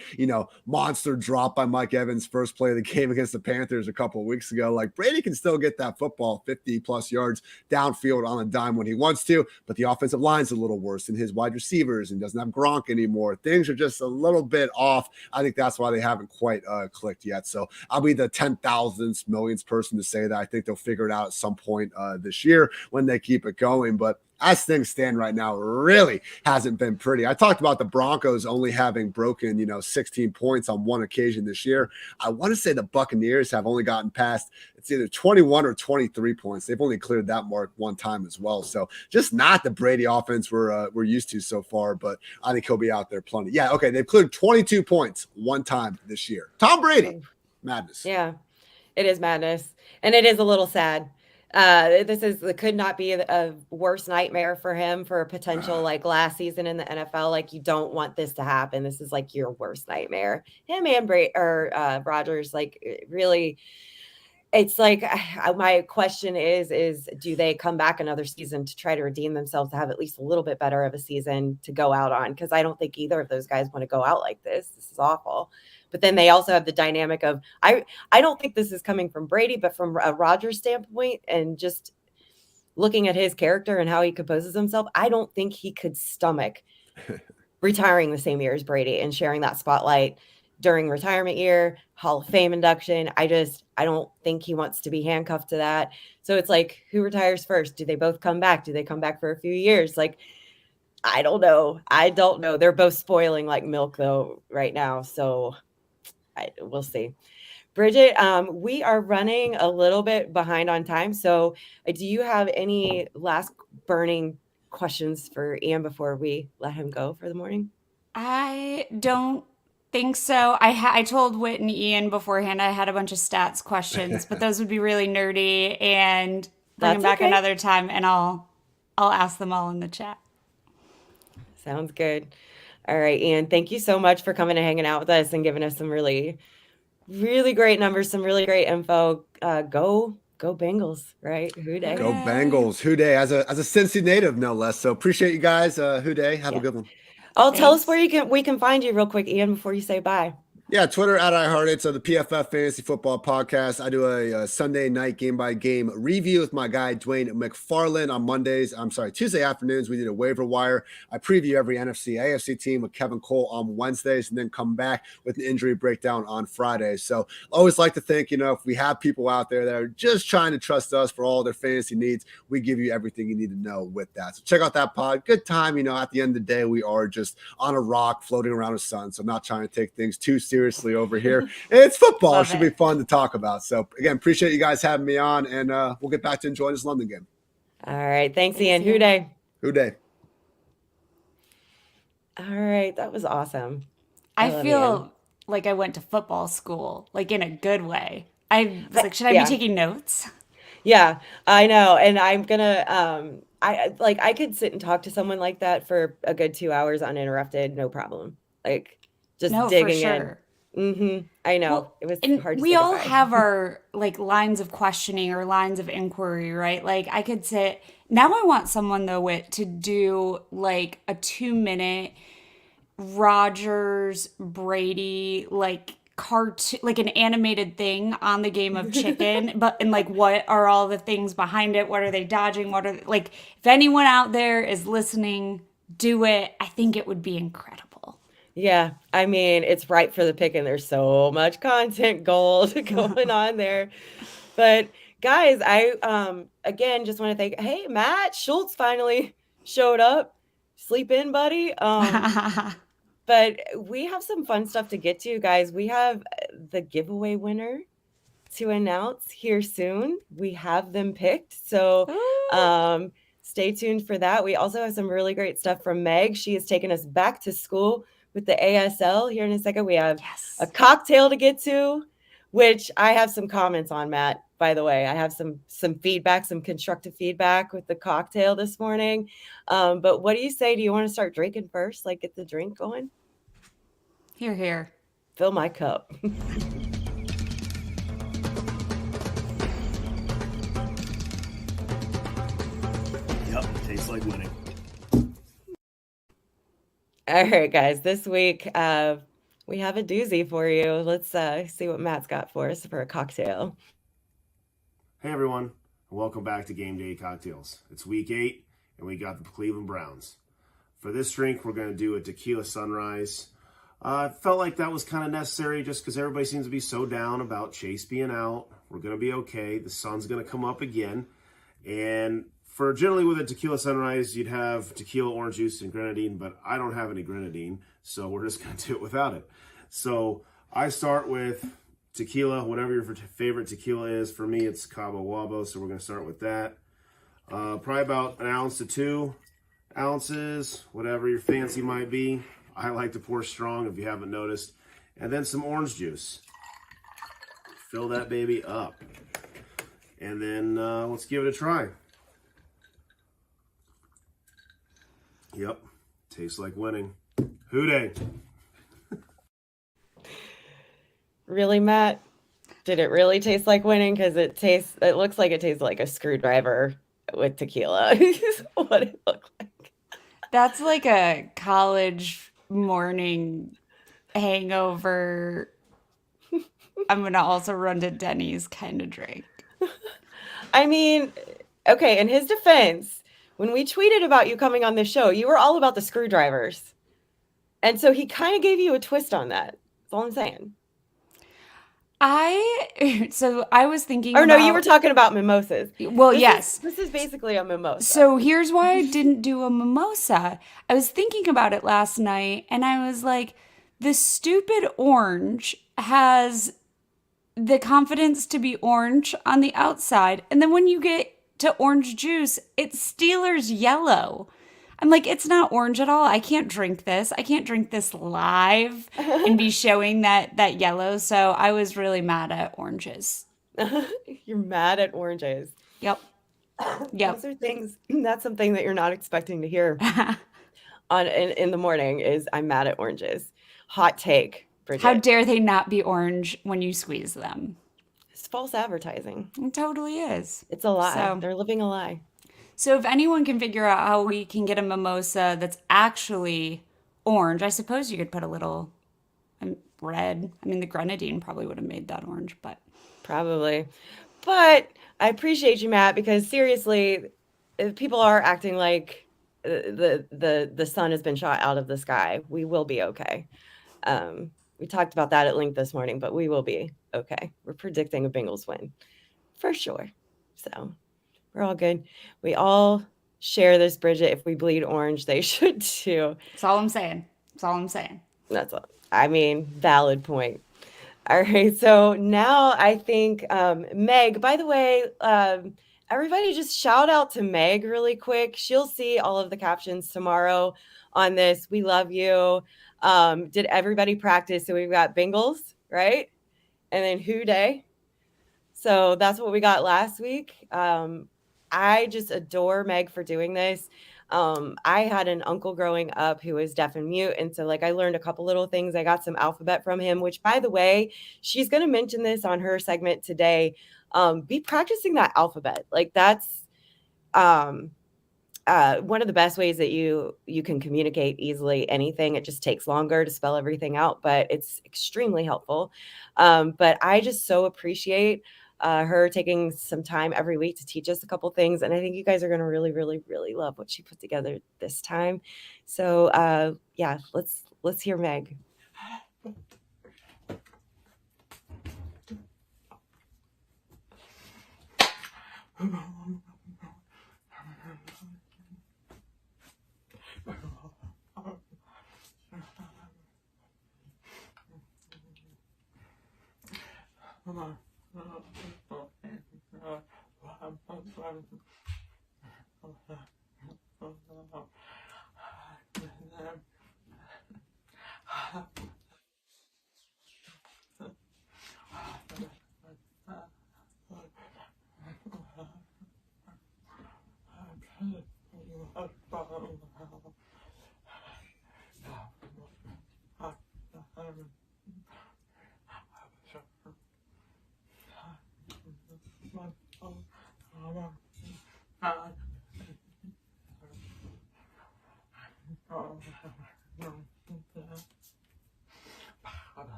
monster drop by Mike Evans first play of the game against the Panthers a couple of weeks ago. Like, Brady can still get that football 50-plus yards downfield on a dime when he wants to, but the offensive line's a little worse than his wide receivers and doesn't have Gronk anymore. Things are just a little bit off. I think that's why they haven't quite clicked yet. So I'll be the 10,000th, millionth person to say that. I think they'll figure it out at some point this year when they keep it going. But as things stand right now, really hasn't been pretty. I talked about the Broncos only having broken, 16 points on one occasion this year. I want to say the Buccaneers have only gotten past, it's either 21 or 23 points. They've only cleared that mark one time as well. So just not the Brady offense we're used to so far, but I think he'll be out there plenty. Yeah, okay, they've cleared 22 points one time this year. Tom Brady, madness. Yeah, it is madness. And it is a little sad. Could not be a worse nightmare for him for a potential like last season in the NFL. Like, you don't want this to happen. This is like your worst nightmare. Him and Rodgers, like, really, it's like my question is do they come back another season to try to redeem themselves, to have at least a little bit better of a season to go out on? Because I don't think either of those guys want to go out like this. This is awful. But then they also have the dynamic of I don't think this is coming from Brady, but from a Rodgers standpoint, and just looking at his character and how he composes himself, I don't think he could stomach retiring the same year as Brady and sharing that spotlight during retirement year, Hall of Fame induction. I don't think he wants to be handcuffed to that. So it's like, who retires first? Do they both come back? Do they come back for a few years? Like, I don't know. They're both spoiling like milk though right now. So we'll see. Bridget, we are running a little bit behind on time. So do you have any last burning questions for Ian before we let him go for the morning? I don't think so. I told Whit and Ian beforehand I had a bunch of stats questions, but those would be really nerdy, and bring them back another time, and I'll I'll ask them all in the chat. Sounds good. All right, Ian, thank you so much for coming and hanging out with us and giving us some really, really great numbers, some really great info. Go Bengals, right? Who day? Go Bengals. Who day? As a Cincy native, no less. So appreciate you guys. Who day? Have a good one. Oh, tell us where we can find you real quick, Ian, before you say bye. Yeah, Twitter at Ian Hartitz, the PFF Fantasy Football Podcast. I do a Sunday night game-by-game review with my guy Dwayne McFarland on Tuesday afternoons. We did a waiver wire. I preview every NFC, AFC team with Kevin Cole on Wednesdays and then come back with an injury breakdown on Fridays. So always like to think, if we have people out there that are just trying to trust us for all their fantasy needs, we give you everything you need to know with that. So check out that pod. Good time. At the end of the day, we are just on a rock floating around the sun. So I'm not trying to take things too seriously over here. It's football. It should be fun to talk about. So again, appreciate you guys having me on, and we'll get back to enjoying this London game. All right. Thanks, Ian. Who day? Who day? All right. That was awesome. I feel like I went to football school, like in a good way. I was like, should I be taking notes? Yeah, I know. And I'm gonna I could sit and talk to someone like that for a good 2 hours uninterrupted, no problem. Like just digging in. I know. Well, it was and hard to we say all goodbye. have our like lines of questioning or lines of inquiry, right? Like I could say, now I want someone though to do like a 2-minute Rogers Brady like cartoon, like an animated thing on the game of chicken, and like what are all the things behind it? What are they dodging? What are like, if anyone out there is listening, do it. I think it would be incredible. Yeah, I mean, it's ripe for the picking. There's so much content gold going on there. But guys, I again just want to thank, hey, Matt Schultz finally showed up. Sleep in, buddy. But we have some fun stuff to get to, guys. We have the giveaway winner to announce here soon. We have them picked. So stay tuned for that. We also have some really great stuff from Meg. She has taken us back to school with the ASL. Here in a second, we have a cocktail to get to, which I have some comments on, Matt. By the way, I have some feedback, some constructive feedback with the cocktail this morning. But what do you say? Do you want to start drinking first? Like get the drink going? Here. Fill my cup. Yep, tastes like winning. All right, guys. This week we have a doozy for you. Let's see what Matt's got for us for a cocktail. Hey everyone, and welcome back to Game Day Cocktails. It's week 8, and we got the Cleveland Browns. For this drink, we're going to do a tequila sunrise. I felt like that was kind of necessary just because everybody seems to be so down about Chase being out. We're going to be okay. The sun's going to come up again. And for generally with a tequila sunrise, you'd have tequila, orange juice, and grenadine, but I don't have any grenadine, so we're just going to do it without it. So I start with tequila, whatever your favorite tequila is. For me, it's Cabo Wabo, so we're going to start with that. Probably about 1 ounce to 2 ounces, whatever your fancy might be. I like to pour strong if you haven't noticed. And then some orange juice. Fill that baby up. And then let's give it a try. Yep, tastes like winning. Who day? Really, Matt? Did it really taste like winning? Because it looks like it tastes like a screwdriver with tequila. What it looked like. That's like a college morning hangover. I'm gonna also run to Denny's kind of drink. I mean, okay, in his defense, when we tweeted about you coming on this show, you were all about the screwdrivers. And so he kind of gave you a twist on that. That's all I'm saying. I was thinking no, you were talking about mimosas. Well, yes. This is basically a mimosa. So here's why I didn't do a mimosa. I was thinking about it last night, and I was like, the stupid orange has the confidence to be orange on the outside, and then when you get to orange juice, it's Steelers yellow. I'm like, it's not orange at all. I can't drink this. I can't drink this live and be showing that yellow. So I was really mad at oranges. You're mad at oranges. Yep. Yep. Those are things that's something that you're not expecting to hear in the morning is I'm mad at oranges. Hot take, How Bridget. dare they not be orange when you squeeze them? It's false advertising. It totally is. It's a lie. So, They're living a lie. so if anyone can figure out how we can get a mimosa that's actually orange, I suppose you could put a little red. I mean, the grenadine probably would have made that orange, but Probably. But I appreciate you, Matt, because seriously, if people are acting like the sun has been shot out of the sky, we will be okay. We talked about that at length this morning, but we will be okay. We're predicting a Bengals win for sure. So we're all good. We all share this, Bridget. If we bleed orange, they should too. that's all I'm saying. That's all I'm saying. That's all. I mean, valid point. All right. So now I think Meg, by the way, everybody just shout out to Meg really quick. She'll see all of the captions tomorrow on this. We love you. Did everybody practice? So we've got Bengals, right? And then Who Day. So that's what we got last week. I just adore Meg for doing this. I had an uncle growing up who was deaf and mute. And so like I learned a couple little things. I got some alphabet from him, which by the way, she's going to mention this on her segment today. Be practicing that alphabet. Like that's one of the best ways that you can communicate easily anything. It just takes longer to spell everything out, but it's extremely helpful. But I just so appreciate her taking some time every week to teach us a couple things. And I think you guys are going to really, really, really love what she put together this time. So yeah, let's hear Meg.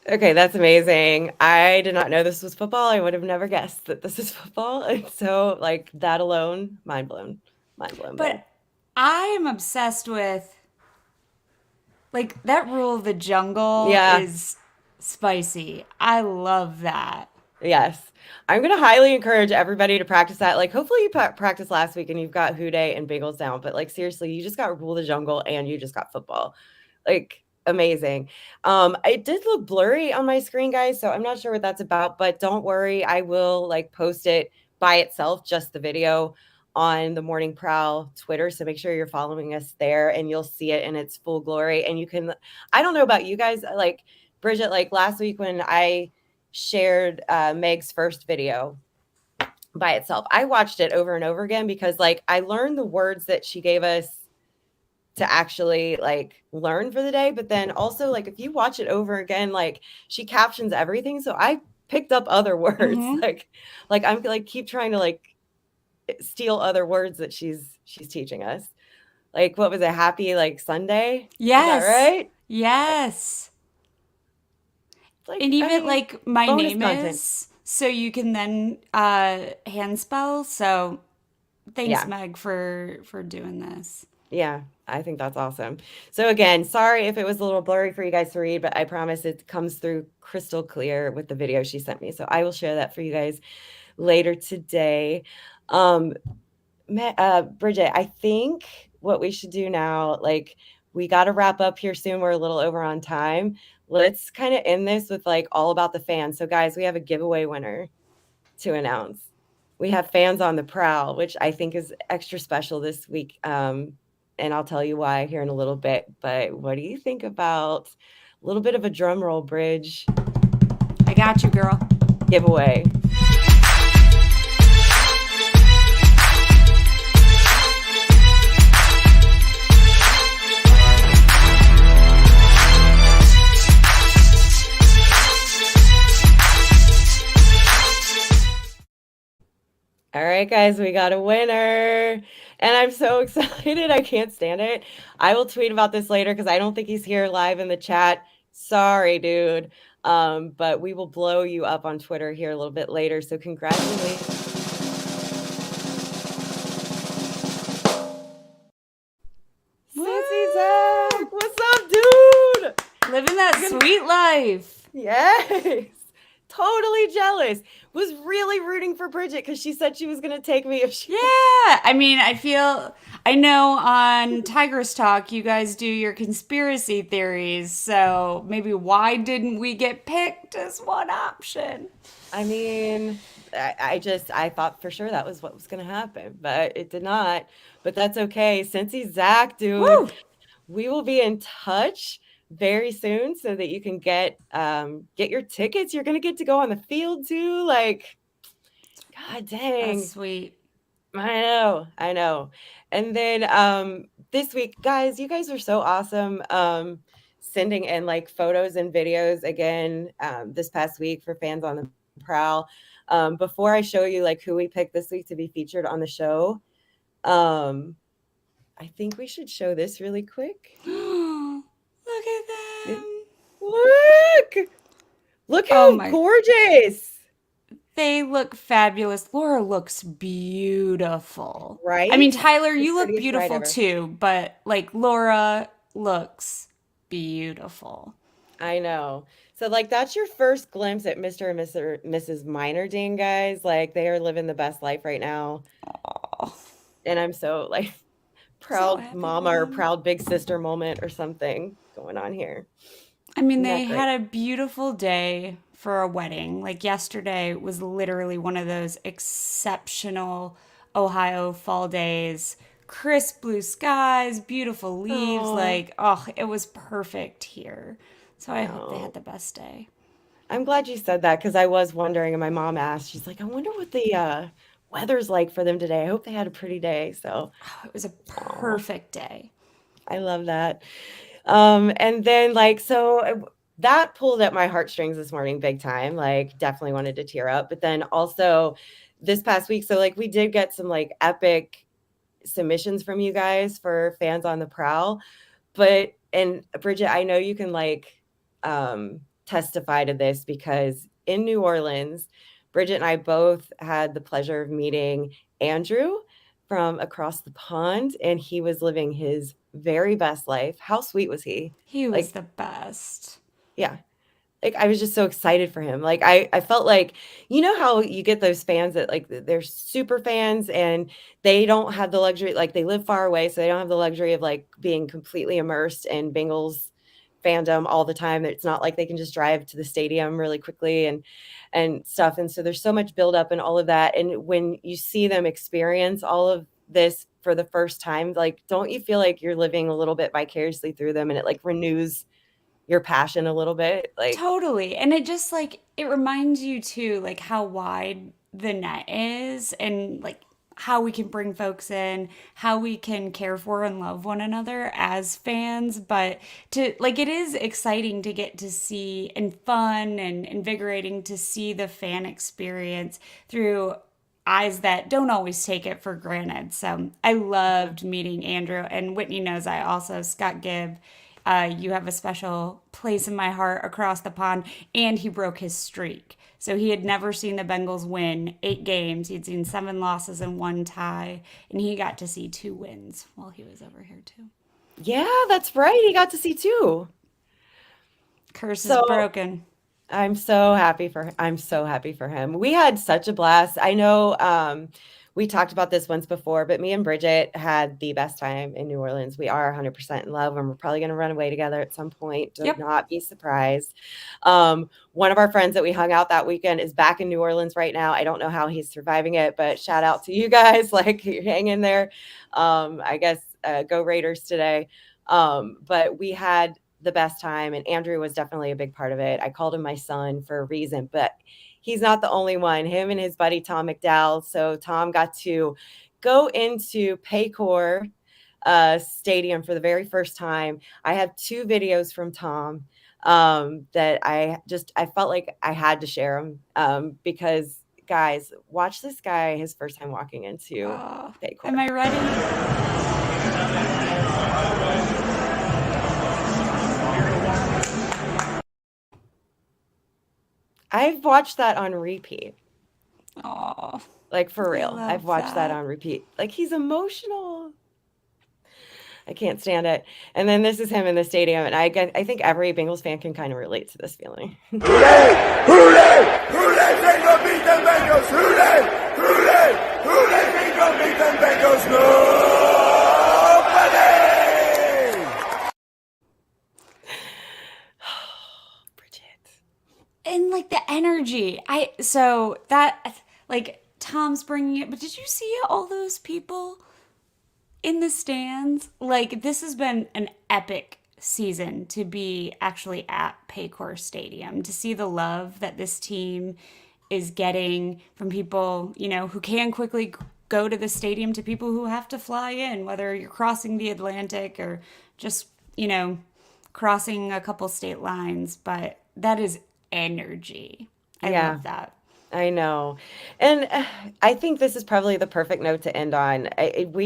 Okay, that's amazing. I did not know this was football. I would have never guessed that this is football. And so, like, that alone, mind blown. Mind blown. But I am obsessed with, like, that Rule of the Jungle Yeah. is spicy. I love that. Yes. I'm going to highly encourage everybody to practice that. Like, hopefully you practiced last week and you've got Who Day and Bagels down. But like, seriously, you just got Rule the Jungle and you just got football. Like, amazing. It did look blurry on my screen, guys. So I'm not sure what that's about, but don't worry. I will like post it by itself, just the video on the Morning Prowl Twitter. So make sure you're following us there and you'll see it in its full glory. And you can, I don't know about you guys, like Bridget, like last week when I shared Meg's first video by itself, I watched it over and over again because like I learned the words that she gave us to actually like learn for the day. But then also like if you watch it over again, like she captions everything. So I picked up other words. Mhm. Like I'm like keep trying to like steal other words that she's teaching us. Like what was it? Happy like Sunday? Yes. Is that right? Yes. Like, And even I mean, like my bonus name content. is, so you can then hand spell. So thanks, Yeah. Meg, for doing this. Yeah, I think that's awesome. So again, sorry if it was a little blurry for you guys to read, but I promise it comes through crystal clear with the video she sent me. So I will share that for you guys later today. Bridget, I think what we should do now, like we got to wrap up here soon. We're a little over on time. Let's kind of end this with like all about the fans. So guys, we have a giveaway winner to announce. We have Fans on the Prowl, which I think is extra special this week. And I'll tell you why here in a little bit. But what do you think about a little bit of a drum roll, Bridge? I got you, girl. Giveaway. All right, guys, we got a winner. And I'm so excited. I can't stand it. I will tweet about this later because I don't think he's here live in the chat. Sorry, dude. But we will blow you up on Twitter here a little bit later. So congratulations. Cincy Zach, what's up, dude? Living that sweet life. Yes. Totally jealous. Was really rooting for Bridget because she said she was going to take me if she. Yeah. I mean, I know on Tigress Talk, you guys do your conspiracy theories. So maybe why didn't we get picked as one option? I mean, I thought for sure that was what was going to happen, but it did not. But that's okay. Cincy Zach, dude, Woo! we will be in touch very soon so that you can get your tickets. You're going to get to go on the field too. Like, God dang. That's sweet. I know. And then this week, guys, you guys are so awesome. Sending in like photos and videos again this past week for Fans on the Prowl. Before I show you like who we picked this week to be featured on the show, I think we should show this really quick. Look at them. Look how gorgeous. They look fabulous. Laura looks beautiful. Right? I mean, Tyler, you look prettiest bride beautiful ever. too, but like Laura looks beautiful. I know. So like that's your first glimpse at Mr. and Mrs. Minerding, guys. Like they are living the best life right now. Oh, And I'm so like proud happy mama for or them. proud big sister moment or something going on here. I mean, Isn't they that great? had a beautiful day for a wedding. Like yesterday was literally one of those exceptional Ohio fall days. Crisp blue skies, beautiful leaves. Aw. Like, oh, it was perfect here. So I hope they Aw. had the best day. I'm glad you said that because I was wondering, and my mom asked, she's like, I wonder what the weather's like for them today. I hope they had a pretty day. So Oh, it was a perfect day. I love that. And then like, so that pulled at my heartstrings this morning, big time, like definitely wanted to tear up, but then also this past week. So like we did get some like epic submissions from you guys for Fans on the Prowl, and Bridget, I know you can like, testify to this because in New Orleans, Bridget and I both had the pleasure of meeting Andrew from across the pond, and he was living his very best life. How sweet was he? He was Like, the best. yeah. like, I was just so excited for him. Like, I felt like, you know how you get those fans that like they're super fans and they don't have the luxury, like they live far away, so they don't have the luxury of like being completely immersed in Bengals fandom all the time. It's not like they can just drive to the stadium really quickly and stuff. And so there's so much buildup and all of that. And when you see them experience all of this for the first time, like, don't you feel like you're living a little bit vicariously through them, and it like renews your passion a little bit? Like, Totally. And it just like it reminds you too like how wide the net is and like how we can bring folks in, how we can care for and love one another as fans, but to like it is exciting to get to see and fun and invigorating to see the fan experience through eyes that don't always take it for granted. So I loved meeting Andrew, and Whitney knows I also, Scott Gibb. You have a special place in my heart across the pond. And he broke his streak. So he had never seen the Bengals win 8 games. He'd seen 7 losses and 1 tie. And he got to see 2 wins while he was over here, too. yeah, that's right. He got to see 2. Curse is So broken. I'm so happy for him. We had such a blast. I know we talked about this once before, but me and Bridget had the best time in New Orleans. We are 100% in love, and we're probably going to run away together at some point. Do Yep. not be surprised. One of our friends that we hung out that weekend is back in New Orleans right now. I don't know how he's surviving it, but shout out to you guys. Like, you're hanging there. I guess go Raiders today. But we had the best time, and Andrew was definitely a big part of it. I called him my son for a reason, but he's not the only one. Him and his buddy Tom McDowell. So Tom got to go into Paycor Stadium for the very first time. I have 2 videos from Tom that I felt like I had to share them because, guys, watch this guy his first time walking into Paycor. Am I ready? I've watched that on repeat. Oh, Like, for real. love I've watched that that. on repeat. Like, he's emotional. I can't stand it. And then this is him in the stadium, and I think every Bengals fan can kind of relate to this feeling. Hooray! Hooray! Hooray! They gonna beat them Bengals! Hooray! Hooray! Hooray! They gonna beat them Bengals! Nobody! Bridget. And like the energy. So that like Tom's bringing it, but did you see all those people in the stands? Like, this has been an epic season to be actually at Paycor Stadium, to see the love that this team is getting from people, you know, who can quickly go to the stadium, to people who have to fly in, whether you're crossing the Atlantic or just, you know, crossing a couple state lines. But that is energy. I Yeah. love that. I know. And I think this is probably the perfect note to end on. If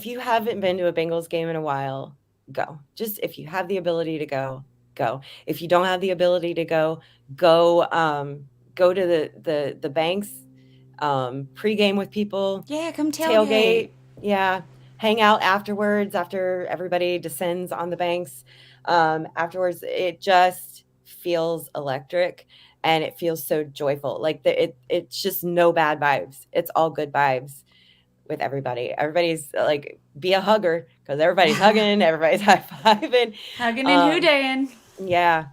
you haven't been to a Bengals game in a while, go. Just if you have the ability to go, go. If you don't have the ability to go, go to the banks, pregame with people, Yeah, come tailgate. yeah, hang out afterwards after everybody descends on the banks. Afterwards, it just feels electric and it feels so joyful. Like it's just no bad vibes. It's all good vibes with everybody. Everybody's like, be a hugger, because everybody's hugging, everybody's high-fiving. Hugging and hoodaying. Yeah,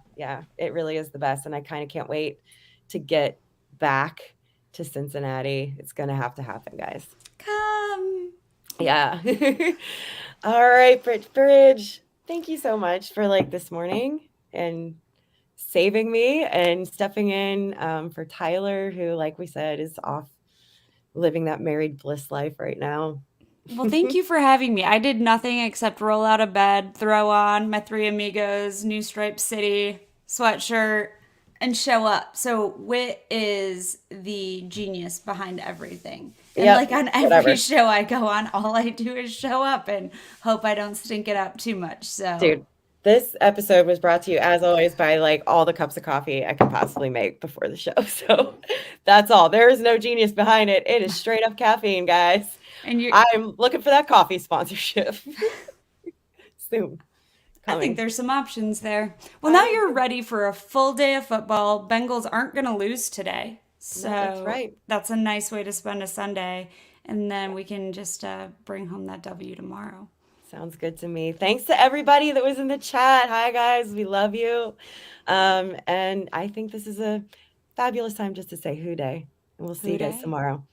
it really is the best. And I kind of can't wait to get back to Cincinnati. It's going to have to happen, guys. Come. Yeah. All right, Bridge. Thank you so much for like this morning and saving me and stepping in for Tyler, who, like we said, is off living that married bliss life right now. Well, thank you for having me. I did nothing except roll out of bed, throw on my Three Amigos New Stripe City sweatshirt, and show up. So Wit is the genius behind everything. And Yep, like on every whatever. show I go on, all I do is show up and hope I don't stink it up too much. So Dude, this episode was brought to you, as always, by like all the cups of coffee I could possibly make before the show. So that's all. There is no genius behind it. It is straight up caffeine, guys. and you're I'm looking for that coffee sponsorship soon. I coming. think there's some options there. Well, now you're ready for a full day of football. Bengals aren't going to lose today. So that's right. That's a nice way to spend a Sunday. And then we can just bring home that W tomorrow. Sounds good to me. Thanks to everybody that was in the chat. Hi, guys. We love you. And I think this is a fabulous time just to say Hoo Day. And we'll see you guys tomorrow.